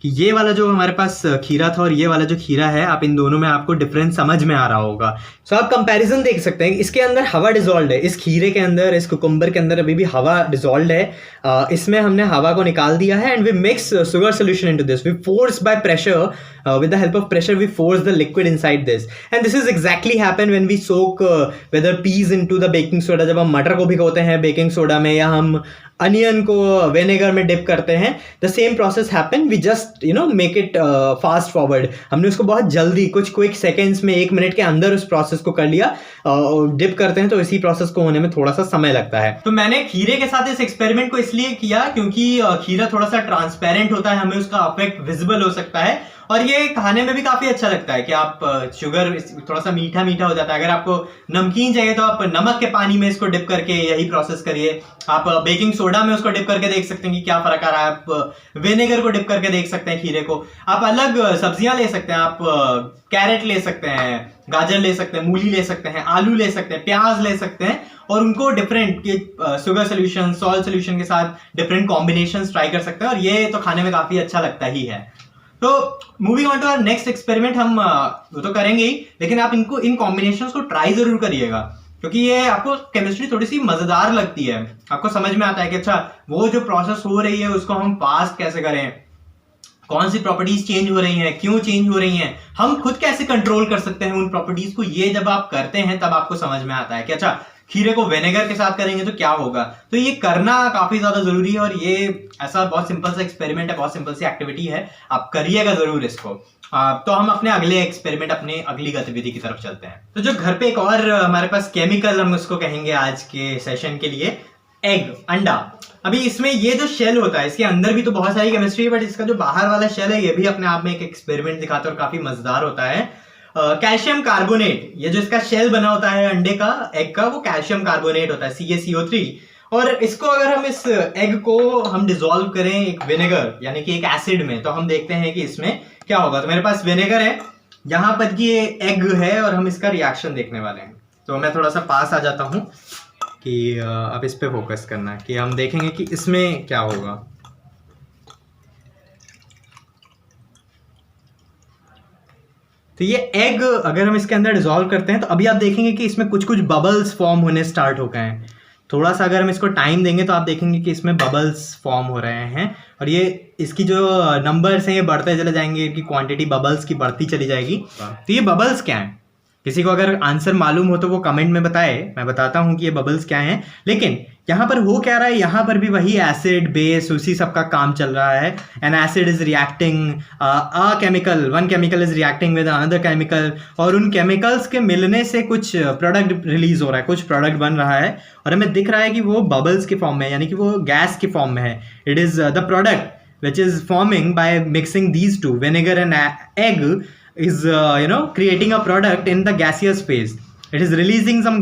कि ये वाला जो हमारे पास खीरा था और ये वाला जो खीरा है, आप इन दोनों में आपको डिफरेंस समझ में आ रहा होगा। सो आप कंपैरिजन देख सकते हैं। इसके अंदर हवा डिजॉल्व है, इस खीरे के अंदर, इस कुकुम्बर के अंदर अभी भी हवा डिजॉल्व है। इसमें हमने हवा को निकाल दिया है and we mix sugar solution into this. We force by pressure, with the help of pressure we force the liquid inside this, and this is exactly happen when we soak whether peas into the baking soda। जब हम मटर को भिगोते हैं baking soda में, या हम onion को vinegar में डिप करते हैं, the same process happen. We just make it fast forward. हमने उसको बहुत जल्दी, कुछ क्विक सेकेंड्स में, 1 मिनट के अंदर उस प्रोसेस को कर लिया। डिप करते हैं तो इसी प्रोसेस को होने में थोड़ा सा समय लगता है। तो मैंने खीरे के साथ इस एक्सपेरिमेंट को इसलिए किया क्योंकि खीरा थोड़ा सा ट्रांसपेरेंट होता है, हमें उसका इफेक्ट विजिबल हो सकता है और ये खाने में भी काफी अच्छा लगता है कि आप शुगर थोड़ा सा मीठा मीठा हो जाता है। अगर आपको नमकीन चाहिए तो आप नमक के पानी में इसको डिप करके यही प्रोसेस करिए। आप बेकिंग सोडा में उसको डिप करके देख सकते हैं कि क्या फर्क आ रहा है। आप विनेगर को डिप करके देख सकते हैं खीरे को। आप अलग सब्जियां ले सकते हैं, आप कैरेट ले सकते हैं, गाजर ले सकते हैं, मूली ले सकते हैं, आलू ले सकते हैं, प्याज ले सकते हैं और उनको different sugar solution, salt solution के साथ डिफरेंट कॉम्बिनेशंस ट्राई कर सकते हैं और ये तो खाने में काफी अच्छा लगता ही है। तो moving on to our next experiment, हम वो तो करेंगे ही, लेकिन आप इन कॉम्बिनेशंस को ट्राई जरूर करिएगा क्योंकि ये आपको केमिस्ट्री थोड़ी सी मजेदार लगती है। आपको समझ में आता है कि अच्छा वो जो प्रोसेस हो रही है उसको हम फास्ट कैसे करें, कौन सी प्रॉपर्टीज चेंज हो रही हैं, क्यों चेंज हो रही हैं, हम खुद कैसे कंट्रोल कर सकते हैं उन प्रॉपर्टीज को। ये जब आप करते हैं तब आपको समझ में आता है कि अच्छा खीरे को विनेगर के साथ करेंगे तो क्या होगा। तो ये करना काफी ज्यादा जरूरी है और ये ऐसा बहुत सिंपल सा एक्सपेरिमेंट है, बहुत सिंपल सी एक्टिविटी है, आप करिएगा जरूर इसको। तो हम अपने अगले एक्सपेरिमेंट, अपने अगली गतिविधि की तरफ चलते हैं। तो जो घर पे एक और हमारे पास केमिकल, हम उसको कहेंगे आज के सेशन के लिए एग, अंडा। अभी इसमें ये जो शेल होता है, इसके अंदर भी तो बहुत सारी केमिस्ट्री है, बट इसका जो बाहर वाला शेल है ये भी अपने आप में एक एक्सपेरिमेंट दिखाता है और काफी मजेदार होता है। कैल्शियम कार्बोनेट, ये जो इसका शेल बना होता है अंडे का, एग का, वो कैल्शियम कार्बोनेट होता है, CaCO3। और इसको अगर हम, इस एग को हम डिसॉल्व करें एक विनेगर यानी कि एक एसिड में, तो हम देखते हैं कि इसमें क्या होगा। तो मेरे पास विनेगर है, यहाँ पर ये एग है और हम इसका रिएक्शन देखने वाले हैं। तो मैं थोड़ा सा पास आ जाता हूँ कि अब इस पे फोकस करना है कि हम देखेंगे कि इसमें क्या होगा। तो ये एग अगर हम इसके अंदर डिसॉल्व करते हैं तो अभी आप देखेंगे कि इसमें कुछ कुछ बबल्स फॉर्म होने स्टार्ट हो गए हैं। थोड़ा सा अगर हम इसको टाइम देंगे तो आप देखेंगे कि इसमें बबल्स फॉर्म हो रहे हैं और ये इसकी जो नंबर्स हैं ये बढ़ते चले जाएंगे, कि क्वांटिटी बबल्स की बढ़ती चली जाएगी। तो ये बबल्स क्या हैं? किसी को अगर आंसर मालूम हो तो वो कमेंट में बताए, मैं बताता हूँ कि ये बबल्स क्या हैं। लेकिन यहाँ पर हो क्या रहा है, यहाँ पर भी वही एसिड बेस उसी सब का काम चल रहा है। N acid is reacting a chemical, one chemical is reacting with another chemical, और उन केमिकल्स के मिलने से कुछ प्रोडक्ट रिलीज हो रहा है, कुछ प्रोडक्ट बन रहा है, और हमें दिख रहा है कि वो बबल्स के फॉर्म में, यानी कि वो गैस के फॉर्म में है। It is the product which is forming by mixing these two, vinegar and egg is creating a product in the gaseous phase. It is releasing some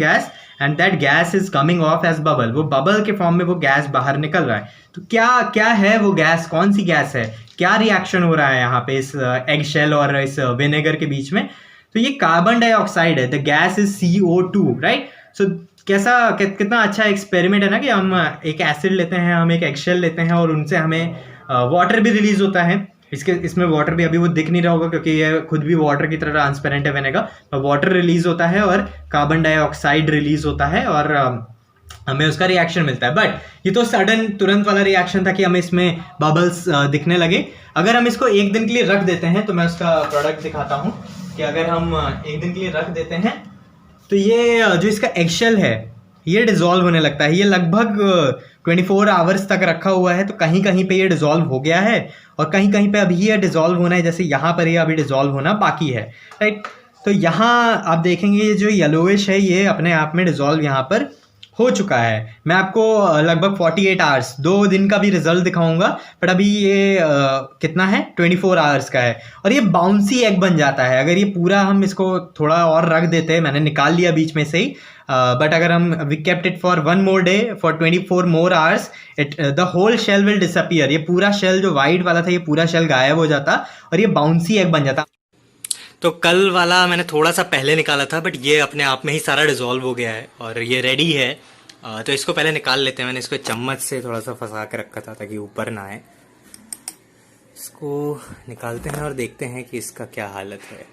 gas, and that gas is coming off as bubble. वो bubble के form में वो gas बाहर निकल रहा है। तो क्या है वो गैस, कौन सी गैस है, क्या रिएक्शन हो रहा है यहाँ पे इस एग शेल और इस विनेगर के बीच में? तो ये कार्बन डाइऑक्साइड है, the gas is CO2, right. So कितना अच्छा एक्सपेरिमेंट है ना, कि हम एक एसिड लेते हैं, हम एक एगशेल लेते हैं, और उनसे हमें वाटर भी रिलीज होता है। इसमें वाटर भी अभी वो दिख नहीं रहा होगा क्योंकि ये खुद भी वाटर की तरह ट्रांसपेरेंट है विनेगर, तो वाटर रिलीज होता है और कार्बन डाइऑक्साइड रिलीज होता है, और हमें उसका रिएक्शन मिलता है। बट ये तो सडन तुरंत वाला रिएक्शन था कि हमें इसमें बबल्स दिखने लगे। अगर हम इसको एक दिन के लिए रख देते हैं, तो मैं उसका प्रोडक्ट दिखाता हूँ कि अगर हम एक दिन के लिए रख देते हैं तो ये जो इसका एगशेल है ये डिज़ोल्व होने लगता है। ये लगभग 24 आवर्स तक रखा हुआ है, तो कहीं कहीं पे ये डिज़ोल्व हो गया है और कहीं कहीं पे अभी ये डिज़ोल्व होना है, जैसे यहाँ पर ये अभी डिज़ोल्व होना बाकी है, राइट। तो यहाँ आप देखेंगे ये जो येलोइश है ये अपने आप में डिज़ोल्व यहाँ पर हो चुका है। मैं आपको लगभग 48 आवर्स 2 दिन का भी रिजल्ट दिखाऊंगा, बट अभी ये कितना है 24 आवर्स का है, और ये बाउंसी एग बन जाता है। अगर ये पूरा हम इसको थोड़ा और रख देते हैं, मैंने निकाल लिया बीच में से ही, बट अगर हम we kept it for 1 more day for 24 more hours, the whole shell will disappear. ये पूरा शेल जो वाइट वाला था ये पूरा शेल गायब हो जाता और ये बाउंसी एग बन जाता। तो कल वाला मैंने थोड़ा सा पहले निकाला था, बट ये अपने आप में ही सारा डिज़ोल्व हो गया है और ये रेडी है। तो इसको पहले निकाल लेते हैं। मैंने इसको चम्मच से थोड़ा सा फंसा के रखा था ताकि ऊपर ना आए। इसको निकालते हैं और देखते हैं कि इसका क्या हालत है।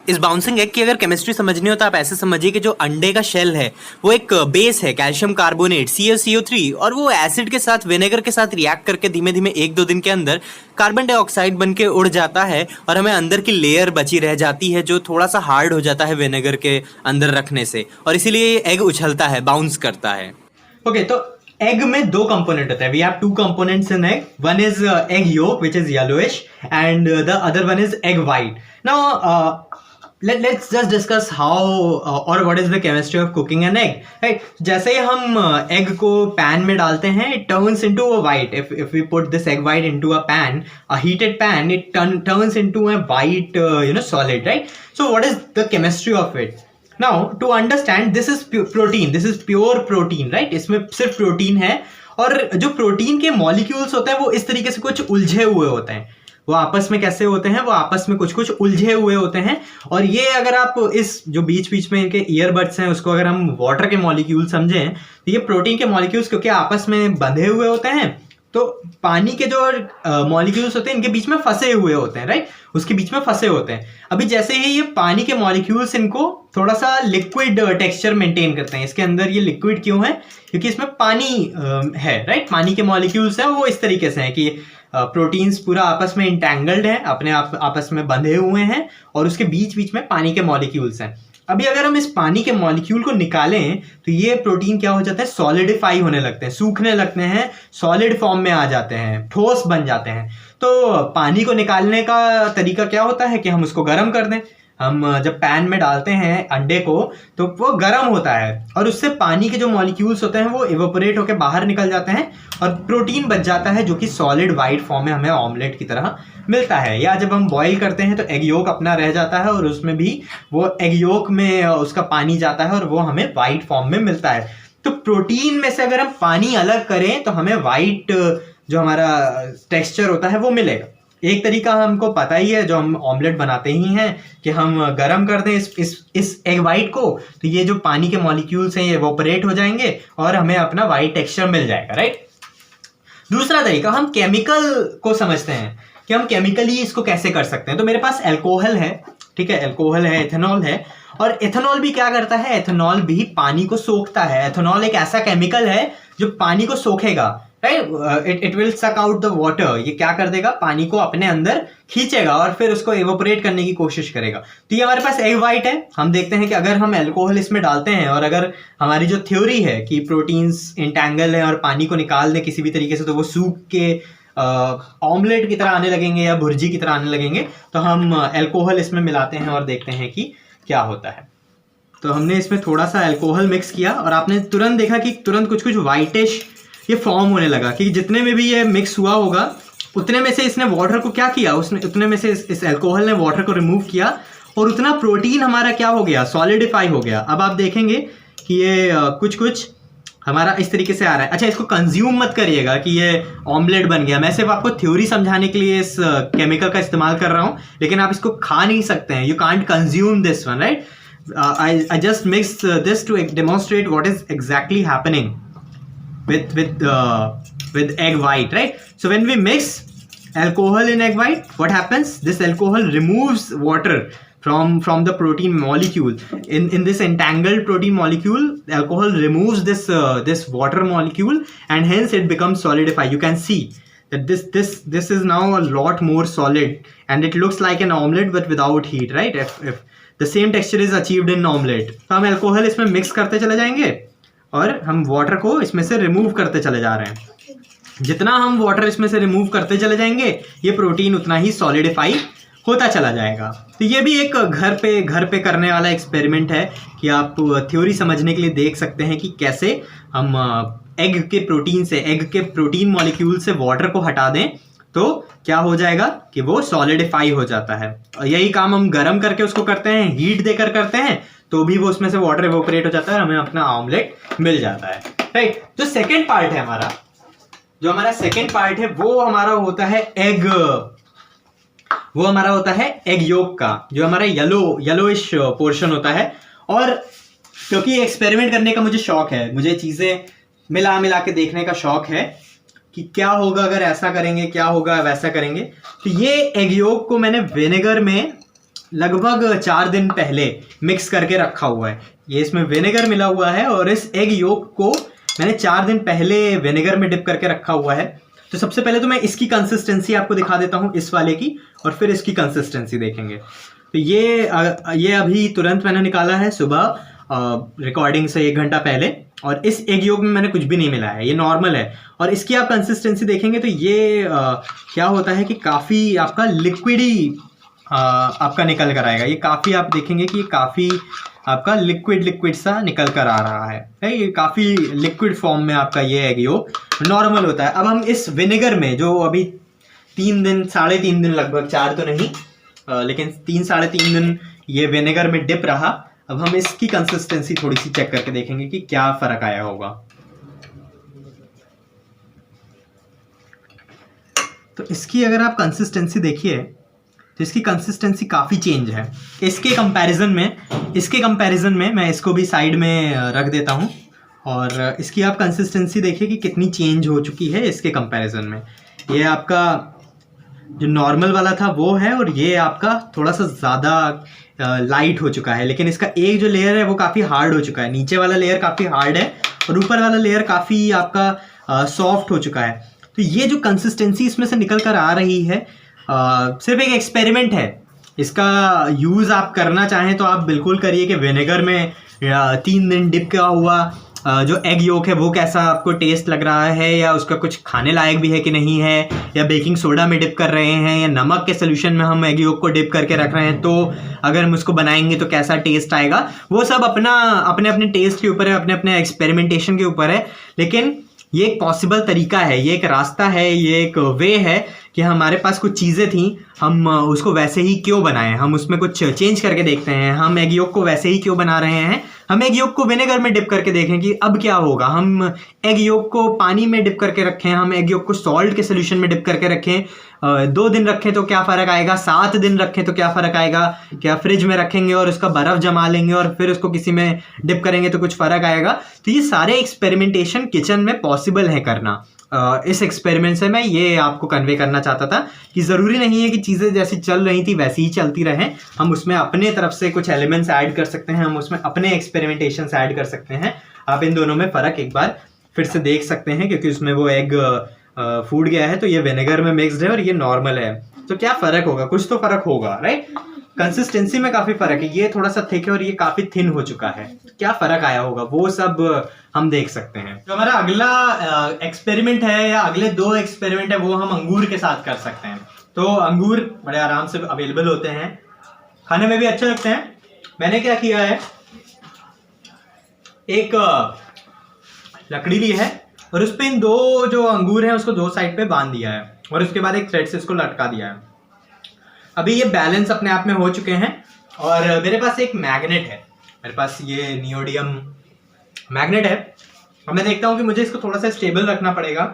इस बाउंसिंग एग की अगर केमिस्ट्री समझनी हो तो आप ऐसे समझिए कि जो अंडे का शेल है वो एक बेस है, कैल्शियम कार्बोनेट CaCO3, और वो एसिड के साथ विनेगर के साथ रिएक्ट करके धीमे धीमे 1-2 दिन के अंदर कार्बन डाइऑक्साइड बन के उड़ जाता है और हमें अंदर की लेयर बची रह जाती है जो थोड़ा सा हार्ड हो जाता है विनेगर के अंदर रखने से, और इसीलिए एग उछलता है, बाउंस करता है। ओके, तो एग में 2 कंपोनेंट होते हैं। We have 2 components in egg. One is egg yolk which is yellowish and the other one is egg white. Now let's just discuss how or what is the chemistry of cooking an egg, right? जैसे ही हम egg को pan में डालते हैं, it turns into a white. If we put this egg white into a pan, a heated pan, it turns into a white solid, right? So what is the chemistry of it? Now to understand, this is protein. This is pure protein, right? इसमें सिर्फ protein है, और जो protein के molecules होते हैं वो इस तरीके से कुछ उलझे हुए होते हैं। वो आपस में कैसे होते हैं, वो आपस में कुछ उलझे हुए होते हैं। और ये अगर आप इस जो बीच बीच में इनके ईयरबड्स हैं उसको अगर हम वाटर के मॉलिक्यूल समझें, तो ये प्रोटीन के मॉलिक्यूल्स क्योंकि आपस में बंधे हुए होते हैं, तो पानी के जो मॉलिक्यूल्स होते हैं इनके बीच में फंसे हुए होते हैं, राइट? उसके बीच में फंसे होते हैं। अभी जैसे ही ये पानी के मॉलिक्यूल्स इनको थोड़ा सा लिक्विड टेक्सचर मेंटेन करते हैं। इसके अंदर ये लिक्विड क्यों है? क्योंकि इसमें पानी है, राइट? पानी के मॉलिक्यूल्स हैं वो इस तरीके से हैं कि प्रोटीन्स पूरा आपस में इंटैंगल्ड है, अपने आपस में बंधे हुए हैं, और उसके बीच बीच में पानी के मॉलिक्यूल्स हैं। अभी अगर हम इस पानी के मॉलिक्यूल को निकालें तो ये प्रोटीन क्या हो जाता है, सॉलिडिफाई होने लगते हैं, सूखने लगते हैं, सॉलिड फॉर्म में आ जाते हैं, ठोस बन जाते हैं। तो पानी को निकालने का तरीका क्या होता है कि हम उसको गर्म कर दें। हम जब पैन में डालते हैं अंडे को तो वो गर्म होता है और उससे पानी के जो मॉलिक्यूल्स होते हैं वो इवेपोरेट होकर बाहर निकल जाते हैं और प्रोटीन बच जाता है जो कि सॉलिड वाइट फॉर्म में हमें ऑमलेट की तरह मिलता है। या जब हम बॉईल करते हैं तो एग योक अपना रह जाता है और उसमें भी वो एग योक में उसका पानी जाता है और वो हमें वाइट फॉर्म में मिलता है। तो प्रोटीन में से अगर हम पानी अलग करें तो हमें वाइट जो हमारा टेक्सचर होता है वो मिलेगा। एक तरीका हमको पता ही है जो हम ऑमलेट बनाते ही हैं कि हम गरम कर दें इस एग वाइट को, तो ये जो पानी के मॉलिक्यूल्स हैं ये इवेपोरेट हो जाएंगे और हमें अपना वाइट टेक्सचर मिल जाएगा, राइट? दूसरा तरीका, हम केमिकल को समझते हैं कि हम केमिकली इसको कैसे कर सकते हैं। तो मेरे पास अल्कोहल है, ठीक है, अल्कोहल है, एथेनॉल है, और एथेनॉल भी क्या करता है, एथेनॉल भी पानी को सोखता है। एथेनॉल एक ऐसा केमिकल है जो पानी को सोखेगा, right, it will suck out the water. ये क्या कर देगा, पानी को अपने अंदर खींचेगा और फिर उसको एवोपरेट करने की कोशिश करेगा। तो ये हमारे पास एग वाइट है। हम देखते हैं कि अगर हम अल्कोहल इसमें डालते हैं और अगर हमारी जो थ्योरी है कि प्रोटीन्स इंटैंगल है और पानी को निकाल दें किसी भी तरीके से, तो वो सूख के ऑमलेट की तरह आने लगेंगे या भुर्जी की तरह आने लगेंगे। तो हम अल्कोहल इसमें मिलाते हैं और देखते हैं कि क्या होता है। तो हमने इसमें थोड़ा सा अल्कोहल मिक्स किया और आपने तुरंत देखा कि तुरंत कुछ कुछ वाइटिश ये फॉर्म होने लगा, कि जितने में भी ये मिक्स हुआ होगा उतने में से इसने वाटर को क्या किया, उसने उतने में से इस अल्कोहल ने वाटर को रिमूव किया और उतना प्रोटीन हमारा क्या हो गया, सॉलिडिफाई हो गया। अब आप देखेंगे कि ये कुछ कुछ हमारा इस तरीके से आ रहा है। अच्छा, इसको कंज्यूम मत करिएगा कि ये ऑमलेट बन गया, मैं सिर्फ आपको थ्योरी समझाने के लिए इस केमिकल का इस्तेमाल कर रहा हूँ, लेकिन आप इसको खा नहीं सकते हैं। You can't consume this one, right. I just mixed this to demonstrate what is exactly happening with egg white, right? So when we mix alcohol in egg white, what happens? This alcohol removes water from the protein molecule. In this entangled protein molecule, alcohol removes this water molecule, and hence it becomes solidified. You can see that this is now a lot more solid, and it looks like an omelette but without heat, right? If the same texture is achieved in omelette. तो हम alcohol इसमें mix करते चले जाएंगे और हम water को इसमें से रिमूव करते चले जा रहे हैं। जितना हम वाटर इसमें से रिमूव करते चले जाएंगे, ये प्रोटीन उतना ही सॉलिडिफाई होता चला जाएगा। तो ये भी एक घर पे करने वाला एक्सपेरिमेंट है कि आप थ्योरी समझने के लिए देख सकते हैं कि कैसे हम एग के प्रोटीन मॉलिक्यूल से वाटर को हटा दें तो क्या हो जाएगा कि वो सॉलिडिफाई हो जाता है। और यही काम हम गर्म करके उसको करते हैं, हीट देकर करते हैं, तो भी वो उसमें से वाटर एवोपरेट हो जाता है और हमें अपना ऑमलेट मिल जाता है, राइट। जो सेकेंड पार्ट है हमारा, वो हमारा होता है एग योक का, जो हमारा येलोइश पोर्शन होता है। और क्योंकि एक्सपेरिमेंट करने का मुझे शौक है, मुझे चीजें मिला के देखने का शौक है कि क्या होगा अगर ऐसा करेंगे, क्या होगा वैसा करेंगे। तो ये एग योक को मैंने विनेगर में लगभग 4 दिन पहले मिक्स करके रखा हुआ है। ये इसमें विनेगर मिला हुआ है और इस एग योक को मैंने 4 दिन पहले विनेगर में डिप करके रखा हुआ है। तो सबसे पहले तो मैं इसकी कंसिस्टेंसी आपको दिखा देता हूँ, इस वाले की, और फिर इसकी कंसिस्टेंसी देखेंगे। तो ये अभी तुरंत मैंने निकाला है सुबह रिकॉर्डिंग से 1 घंटा पहले, और इस एग योग में मैंने कुछ भी नहीं मिलाया है, ये नॉर्मल है। और इसकी आप कंसिस्टेंसी देखेंगे तो ये क्या होता है कि काफ़ी आपका लिक्विडी आपका निकल कर आएगा। ये काफ़ी आप देखेंगे कि ये काफ़ी आपका लिक्विड सा निकल कर आ रहा है। ये काफ़ी लिक्विड फॉर्म में आपका ये एग योग नॉर्मल होता है। अब हम इस विनेगर में, जो अभी 3 दिन 3.5 दिन लगभग, 4 तो नहीं लेकिन 3-3.5 दिन ये विनेगर में डिप रहा, अब हम इसकी कंसिस्टेंसी थोड़ी सी चेक करके देखेंगे कि क्या फर्क आया होगा। तो इसकी अगर आप कंसिस्टेंसी देखिए तो इसकी कंसिस्टेंसी काफ़ी चेंज है इसके कंपैरिजन में मैं इसको भी साइड में रख देता हूँ, और इसकी आप कंसिस्टेंसी देखिए कि कितनी चेंज हो चुकी है इसके कंपैरिजन में। ये आपका जो नॉर्मल वाला था वो है, और ये आपका थोड़ा सा ज़्यादा लाइट हो चुका है, लेकिन इसका एक जो लेयर है वो काफ़ी हार्ड हो चुका है। नीचे वाला लेयर काफ़ी हार्ड है और ऊपर वाला लेयर काफ़ी आपका सॉफ्ट हो चुका है। तो ये जो कंसिस्टेंसी इसमें से निकल कर आ रही है, सिर्फ एक एक्सपेरिमेंट है। इसका यूज़ आप करना चाहें तो आप बिल्कुल करिए कि विनेगर में 3 दिन डिप किया हुआ जो एग योक है वो कैसा आपको टेस्ट लग रहा है, या उसका कुछ खाने लायक भी है कि नहीं है, या बेकिंग सोडा में डिप कर रहे हैं, या नमक के सोल्यूशन में हम एग योक को डिप करके रख रहे हैं, तो अगर हम उसको बनाएंगे तो कैसा टेस्ट आएगा। वो सब अपने टेस्ट के ऊपर है, अपने एक्सपेरिमेंटेशन के ऊपर है। लेकिन ये एक पॉसिबल तरीका है, ये एक रास्ता है, ये एक वे है कि हमारे पास कुछ चीज़ें थी, हम उसको वैसे ही क्यों बनाएं, हम उसमें कुछ चेंज करके देखते हैं। हम एग योक को वैसे ही क्यों बना रहे हैं, हम एग योक को विनेगर में डिप करके देखें कि अब क्या होगा। हम एग योक को पानी में डिप करके रखें, हम एग योक को सॉल्ट के सोल्यूशन में डिप करके रखें, 2 दिन रखें तो क्या फ़र्क आएगा, 7 दिन रखें तो क्या फ़र्क आएगा, क्या फ्रिज में रखेंगे और उसका बर्फ़ जमा लेंगे और फिर उसको किसी में डिप करेंगे तो कुछ फ़र्क आएगा। तो ये सारे एक्सपेरिमेंटेशन किचन में पॉसिबल है करना, इस एक्सपेरिमेंट से मैं ये आपको कन्वे करना चाहता था कि ज़रूरी नहीं है कि चीज़ें जैसी चल रही थी वैसी ही चलती रहें। हम उसमें अपने तरफ से कुछ एलिमेंट्स ऐड कर सकते हैं, हम उसमें अपने एक्सपेरिमेंटेशन ऐड कर सकते हैं। आप इन दोनों में फ़र्क एक बार फिर से देख सकते हैं, क्योंकि उसमें वो एग फूड गया है तो ये विनेगर में मिक्सड है और ये नॉर्मल है। तो क्या फ़र्क होगा? कुछ तो फ़र्क होगा, राइट? कंसिस्टेंसी में काफ़ी फ़र्क है, ये थोड़ा सा थिक है और ये काफ़ी थिन हो चुका है। क्या फ़र्क आया होगा वो सब हम देख सकते हैं। तो हमारा अगला एक्सपेरिमेंट है या अगले 2 एक्सपेरिमेंट है वो हम अंगूर के साथ कर सकते हैं। तो अंगूर बड़े आराम से अवेलेबल होते हैं, खाने में भी अच्छे लगते हैं। मैंने क्या किया है, एक लकड़ी ली है और उस पर इन 2 जो अंगूर हैं उसको 2 साइड पे बांध दिया है और उसके बाद एक थ्रेड से इसको लटका दिया है। अभी ये बैलेंस अपने आप में हो चुके हैं और मेरे पास एक मैग्नेट है, मेरे पास ये नियोडियम मैग्नेट है और मैं देखता हूँ कि मुझे इसको थोड़ा सा स्टेबल रखना पड़ेगा।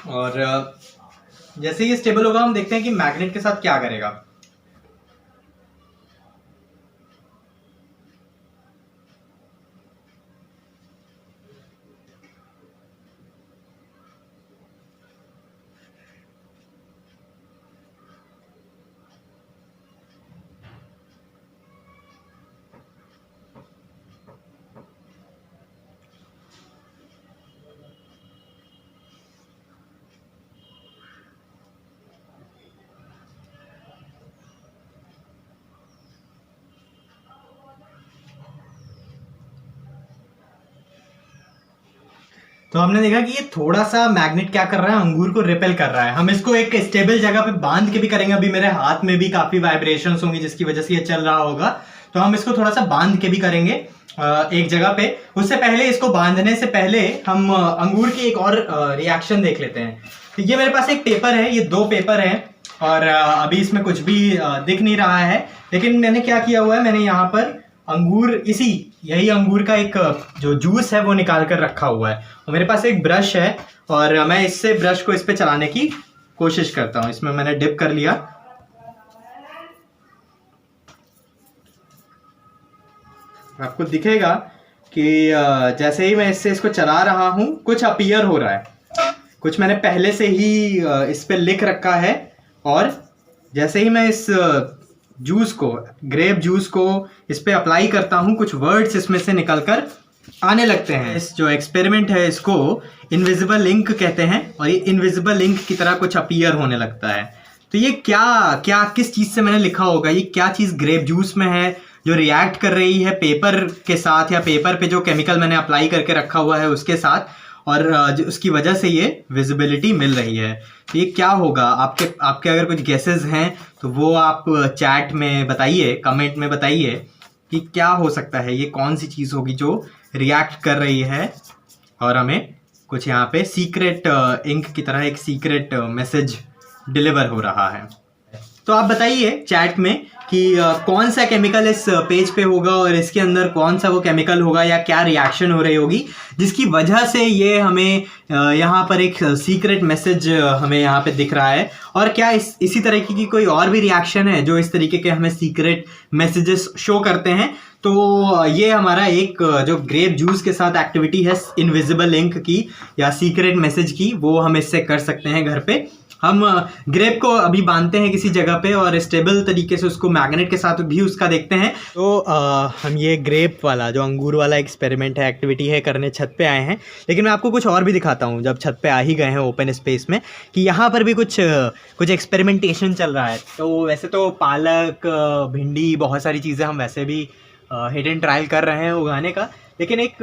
और जैसे ये स्टेबल होगा हम देखते हैं कि मैग्नेट के साथ क्या करेगा। तो हमने देखा कि ये थोड़ा सा मैग्नेट क्या कर रहा है, अंगूर को रिपेल कर रहा है। हम इसको एक स्टेबल जगह पे बांध के भी करेंगे। अभी मेरे हाथ में भी काफी वाइब्रेशंस होंगी जिसकी वजह से ये चल रहा होगा, तो हम इसको थोड़ा सा बांध के भी करेंगे एक जगह पे। उससे पहले इसको बांधने से पहले हम अंगूर की एक और रिएक्शन देख लेते हैं। तो ये मेरे पास एक पेपर है, ये 2 पेपर है और अभी इसमें कुछ भी दिख नहीं रहा है, लेकिन मैंने क्या किया हुआ है, मैंने यहाँ पर अंगूर यही अंगूर का एक जो जूस है वो निकाल कर रखा हुआ है और मेरे पास एक ब्रश है और मैं इससे ब्रश को इस पे चलाने की कोशिश करता हूँ। इसमें मैंने डिप कर लिया। आपको दिखेगा कि जैसे ही मैं इसको चला रहा हूँ कुछ अपीयर हो रहा है, कुछ मैंने पहले से ही इस पे लिख रखा है और जैसे ही मैं इस जूस को, ग्रेप जूस को इस पे अप्लाई करता हूँ, कुछ वर्ड्स इसमें से निकलकर आने लगते हैं। इस जो एक्सपेरिमेंट है इसको इनविजिबल इंक कहते हैं और ये इनविजिबल इंक की तरह कुछ अपीयर होने लगता है। तो ये क्या किस चीज़ से मैंने लिखा होगा, ये क्या चीज़ ग्रेप जूस में है जो रिएक्ट कर रही है पेपर के साथ या पेपर पे जो केमिकल मैंने अप्लाई करके रखा हुआ है उसके साथ, और उसकी वजह से ये विजिबिलिटी मिल रही है। तो ये क्या होगा? आपके अगर कुछ गेसेस हैं तो वो आप चैट में बताइए, कमेंट में बताइए कि क्या हो सकता है, ये कौन सी चीज़ होगी जो रिएक्ट कर रही है और हमें कुछ यहाँ पे सीक्रेट इंक की तरह एक सीक्रेट मैसेज डिलीवर हो रहा है। तो आप बताइए चैट में कि कौन सा केमिकल इस पेज पे होगा और इसके अंदर कौन सा वो केमिकल होगा या क्या रिएक्शन हो रही होगी जिसकी वजह से ये हमें यहाँ पर एक सीक्रेट मैसेज हमें यहाँ पे दिख रहा है, और क्या इसी तरीके की कोई और भी रिएक्शन है जो इस तरीके के हमें सीक्रेट मैसेजेस शो करते हैं। तो ये हमारा एक जो ग्रेप जूस के साथ एक्टिविटी है इनविजिबल इंक की या सीक्रेट मैसेज की, वो हम इससे कर सकते हैं घर पे। हम ग्रेप को अभी बांधते हैं किसी जगह पे और स्टेबल तरीके से उसको मैग्नेट के साथ भी उसका देखते हैं। तो हम ये ग्रेप वाला जो अंगूर वाला एक्सपेरिमेंट है, एक्टिविटी है, करने छत पे आए हैं। लेकिन मैं आपको कुछ और भी दिखाता हूँ जब छत पे आ ही गए हैं ओपन स्पेस में, कि यहाँ पर भी कुछ एक्सपेरिमेंटेशन चल रहा है। तो वैसे तो पालक, भिंडी, बहुत सारी चीज़ें हम वैसे भी हिडन ट्रायल कर रहे हैं उगाने का, लेकिन एक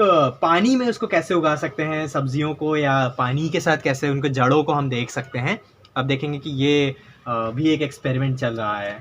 पानी में उसको कैसे उगा सकते हैं सब्जियों को, या पानी के साथ कैसे उनको जड़ों को हम देख सकते हैं। अब देखेंगे कि ये भी एक एक्सपेरिमेंट चल रहा है।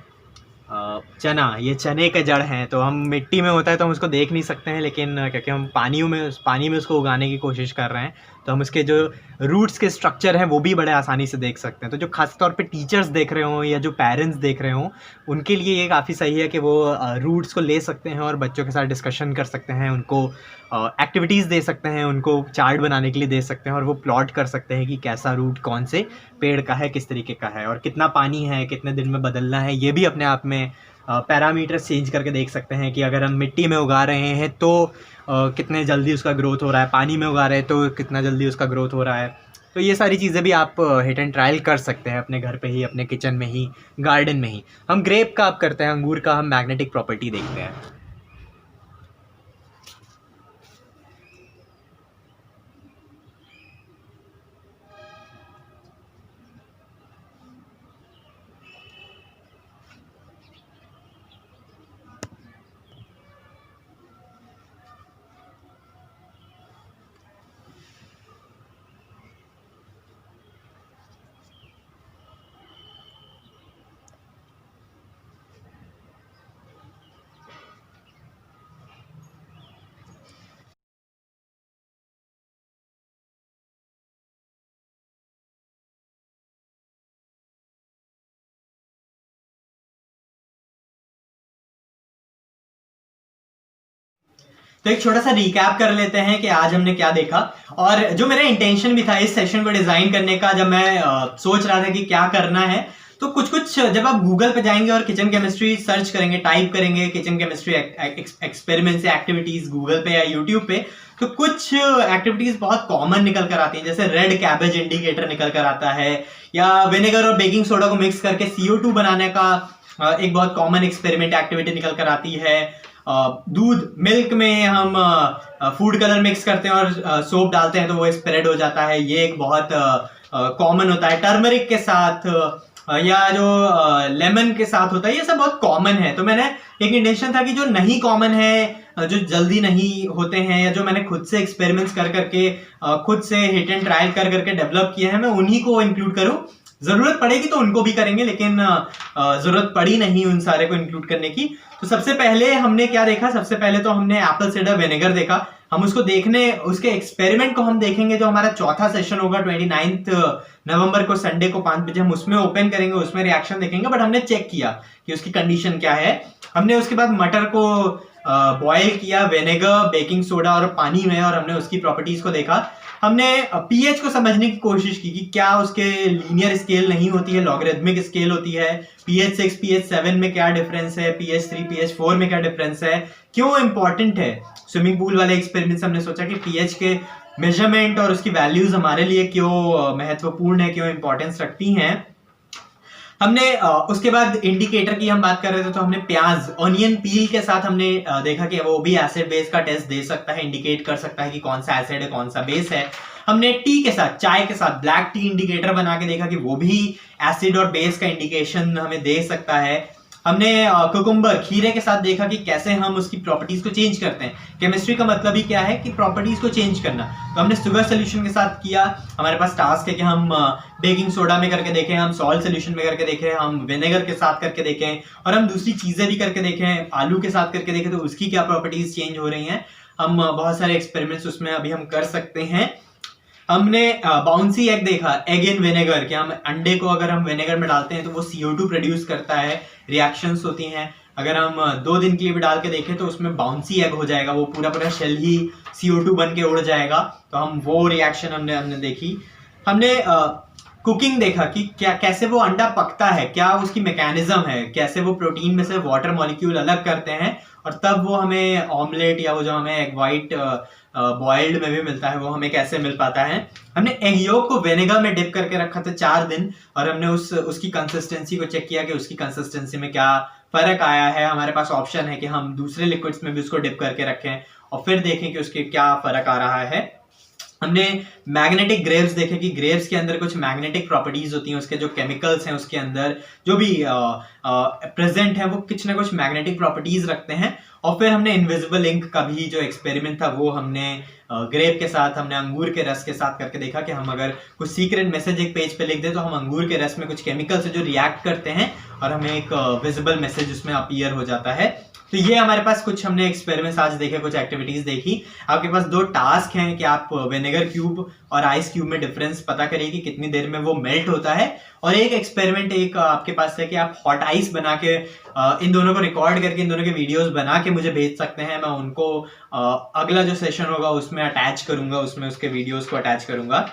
चना, ये चने के जड़ हैं, तो हम मिट्टी में होता है तो हम उसको देख नहीं सकते हैं, लेकिन क्योंकि हम पानी में उसको उगाने की कोशिश कर रहे हैं तो हम उसके जो रूट्स के स्ट्रक्चर हैं वो भी बड़े आसानी से देख सकते हैं। तो जो खास तौर पे टीचर्स देख रहे हों या जो पेरेंट्स देख रहे हों उनके लिए ये काफ़ी सही है कि वो रूट्स को ले सकते हैं और बच्चों के साथ डिस्कशन कर सकते हैं, उनको एक्टिविटीज़ दे सकते हैं, उनको चार्ट बनाने के लिए दे सकते हैं और वो प्लॉट कर सकते हैं कि कैसा रूट कौन से पेड़ का है, किस तरीके का है, और कितना पानी है, कितने दिन में बदलना है। ये भी अपने आप में पैरामीटर्स चेंज करके देख सकते हैं कि अगर हम मिट्टी में उगा रहे हैं तो कितने जल्दी उसका ग्रोथ हो रहा है, पानी में उगा रहे हैं तो कितना जल्दी उसका ग्रोथ हो रहा है। तो ये सारी चीज़ें भी आप हिट एंड ट्रायल कर सकते हैं अपने घर पे ही, अपने किचन में ही, गार्डन में ही। हम ग्रेप का आप करते हैं, अंगूर का हम मैग्नेटिक प्रॉपर्टी देखते हैं। तो एक छोटा सा रिकैप कर लेते हैं कि आज हमने क्या देखा, और जो मेरा इंटेंशन भी था इस सेशन को डिजाइन करने का, जब मैं सोच रहा था कि क्या करना है, तो कुछ कुछ जब आप गूगल पे जाएंगे और किचन केमिस्ट्री सर्च करेंगे, टाइप करेंगे किचन केमिस्ट्री एक्सपेरिमेंट्स या एक्टिविटीज गूगल पे या यूट्यूब पे, तो कुछ एक्टिविटीज बहुत कॉमन निकल कर आती हैं। जैसे रेड कैबेज इंडिकेटर निकल कर आता है, या विनेगर और बेकिंग सोडा को मिक्स करके CO2 बनाने का एक बहुत कॉमन एक्सपेरिमेंट एक्टिविटी निकल कर आती है। दूध मिल्क में हम फूड कलर मिक्स करते हैं और सोप डालते हैं तो वो स्प्रेड हो जाता है, ये एक बहुत कॉमन होता है। टर्मरिक के साथ या जो लेमन के साथ होता है, ये सब बहुत कॉमन है। तो मैंने एक इंटेंशन था कि जो नहीं कॉमन है, जो जल्दी नहीं होते हैं, या जो मैंने खुद से एक्सपेरिमेंट्स कर करके खुद से हिट एंड ट्रायल कर करके डेवलप किए हैं, मैं उन्हीं को इंक्लूड करूं। जरूरत पड़ेगी तो उनको भी करेंगे, लेकिन जरूरत पड़ी नहीं उन सारे को इंक्लूड करने की। तो सबसे पहले हमने क्या देखा, सबसे पहले तो हमने एप्पल साइडर विनेगर देखा। हम उसको देखने, उसके एक्सपेरिमेंट को हम देखेंगे, जो हमारा चौथा सेशन होगा 29 नवंबर को, संडे को 5 बजे हम उसमें ओपन करेंगे, उसमें रिएक्शन देखेंगे। बट हमने चेक किया कि उसकी कंडीशन क्या है। हमने उसके बाद मटर को बॉयल किया विनेगर, बेकिंग सोडा और पानी में, और हमने उसकी प्रॉपर्टीज को देखा। हमने पीएच को समझने की कोशिश की कि क्या उसके लीनियर स्केल नहीं होती है, लॉगरिथमिक स्केल होती है। pH 6 pH 7 में क्या डिफरेंस है, pH 3 pH 4 में क्या डिफरेंस है, क्यों इंपॉर्टेंट है। स्विमिंग पूल वाले एक्सपेरिमेंट हमने सोचा कि pH के मेजरमेंट और उसकी वैल्यूज हमारे लिए क्यों महत्वपूर्ण है, क्यों इंपॉर्टेंस रखती हैं। हमने उसके बाद इंडिकेटर की हम बात कर रहे थे, तो हमने प्याज, ऑनियन पील के साथ हमने देखा कि वो भी एसिड बेस का टेस्ट दे सकता है, इंडिकेट कर सकता है कि कौन सा एसिड है कौन सा बेस है। हमने टी के साथ, चाय के साथ ब्लैक टी इंडिकेटर बना के देखा कि वो भी एसिड और बेस का इंडिकेशन हमें दे सकता है। हमने कुकुम्बर, खीरे के साथ देखा कि कैसे हम उसकी प्रॉपर्टीज को चेंज करते हैं। केमिस्ट्री का मतलब ही क्या है कि प्रॉपर्टीज को चेंज करना। तो हमने शुगर सोल्यूशन के साथ किया। हमारे पास टास्क है कि हम बेकिंग सोडा में करके देखें, हम सॉल्ट सोल्यूशन में करके देखें, हम विनेगर के साथ करके देखें, और हम दूसरी चीजें भी करके देखें, आलू के साथ करके देखें तो उसकी क्या प्रॉपर्टीज चेंज हो रही हैं। हम बहुत सारे एक्सपेरिमेंट्स उसमें अभी हम कर सकते हैं। हमने बाउंसी एग देखा, एग इन विनेगर, कि हम अंडे को अगर हम विनेगर में डालते हैं तो वो CO2 प्रोड्यूस करता है, रिएक्शंस होती हैं। अगर हम 2 दिन के लिए भी डाल के देखें तो उसमें बाउंसी एग हो जाएगा, वो पूरा पूरा शेल ही CO2 बन के उड़ जाएगा। तो हम वो रिएक्शन हमने देखी। हमने कुकिंग देखा कि क्या, कैसे वो अंडा पकता है, क्या उसकी मैकेनिज्म है, कैसे वो प्रोटीन में से वाटर मॉलिक्यूल अलग करते हैं और तब वो हमें ऑमलेट या वो जो हमें एग वाइट बॉइल्ड में भी मिलता है वो हमें कैसे मिल पाता है। हमने एग योक को विनेगर में डिप करके रखा था 4 दिन, और हमने उसकी कंसिस्टेंसी को चेक किया कि उसकी कंसिस्टेंसी में क्या फर्क आया है। हमारे पास ऑप्शन है कि हम दूसरे लिक्विड्स में भी उसको डिप करके रखें और फिर देखें कि उसके क्या फर्क आ रहा है। हमने मैग्नेटिक ग्रेप्स देखे कि ग्रेप्स के अंदर कुछ मैग्नेटिक प्रॉपर्टीज होती हैं, उसके जो केमिकल्स हैं उसके अंदर जो भी प्रेजेंट है वो कुछ ना कुछ मैग्नेटिक प्रॉपर्टीज रखते हैं। और फिर हमने इनविजिबल इंक का भी जो एक्सपेरिमेंट था वो हमने ग्रेप के साथ, हमने अंगूर के रस के साथ करके देखा कि हम अगर कुछ सीक्रेट मैसेज एक पेज पे लिख दे तो हम अंगूर के रस में कुछ केमिकल्स है जो रिएक्ट करते हैं और हमें एक विजिबल मैसेज उसमें अपीयर हो जाता है। तो ये हमारे पास कुछ हमने एक्सपेरिमेंट्स आज देखे, कुछ एक्टिविटीज देखी। आपके पास 2 टास्क हैं कि आप विनेगर क्यूब और आइस क्यूब में डिफरेंस पता करिए कि कितनी देर में वो मेल्ट होता है, और एक एक्सपेरिमेंट एक आपके पास है कि आप हॉट आइस बना के इन दोनों को रिकॉर्ड करके इन दोनों के वीडियोस बना के मुझे भेज सकते हैं। मैं उनको अगला जो सेशन होगा उसमें अटैच करूंगा, उसमें उसके वीडियोस को अटैच करूंगा।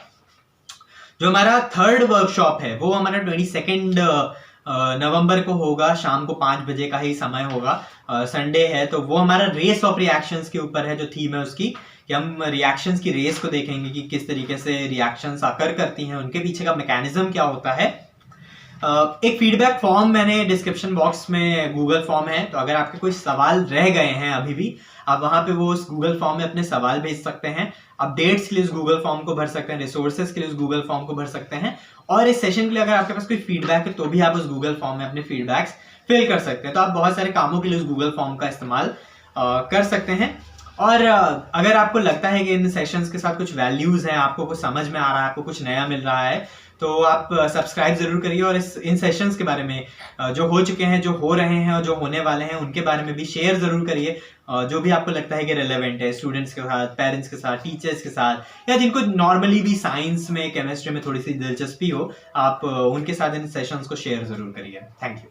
जो हमारा 3rd वर्कशॉप है वो हमारा 22 नवंबर को होगा, शाम को 5 बजे का ही समय होगा, संडे है। तो वो हमारा रेस ऑफ रिएक्शंस के ऊपर है, जो थीम है उसकी कि हम रिएक्शंस की रेस को देखेंगे कि किस तरीके से रिएक्शंस अकर करती हैं, उनके पीछे का मैकेनिज्म क्या होता है। एक फीडबैक फॉर्म मैंने डिस्क्रिप्शन बॉक्स में, गूगल फॉर्म है, तो अगर आपके कोई सवाल रह गए हैं अभी भी, आप वहां पे वो उस गूगल फॉर्म में अपने सवाल भेज सकते हैं। अपडेट्स के लिए उस गूगल फॉर्म को भर सकते हैं, रिसोर्सेज के लिए उस गूगल फॉर्म को भर सकते हैं, और इस सेशन के लिए अगर आपके पास कोई फीडबैक है तो भी आप उस गूगल फॉर्म में अपने फीडबैक्स फिल कर सकते हैं। तो आप बहुत सारे कामों के लिए उस गूगल फॉर्म का इस्तेमाल कर सकते हैं। और अगर आपको लगता है कि इन सेशंस के साथ कुछ वैल्यूज हैं, आपको कुछ समझ में आ रहा है, आपको कुछ नया मिल रहा है, तो आप सब्सक्राइब जरूर करिए, और इन सेशंस के बारे में जो हो चुके हैं, जो हो रहे हैं और जो होने वाले हैं, उनके बारे में भी शेयर जरूर करिए। जो भी आपको लगता है कि रेलेवेंट है स्टूडेंट्स के साथ, पेरेंट्स के साथ, टीचर्स के साथ, या जिनको नॉर्मली भी साइंस में, केमिस्ट्री में थोड़ी सी दिलचस्पी हो, आप उनके साथ इन सेशंस को शेयर जरूर करिए। Thank you.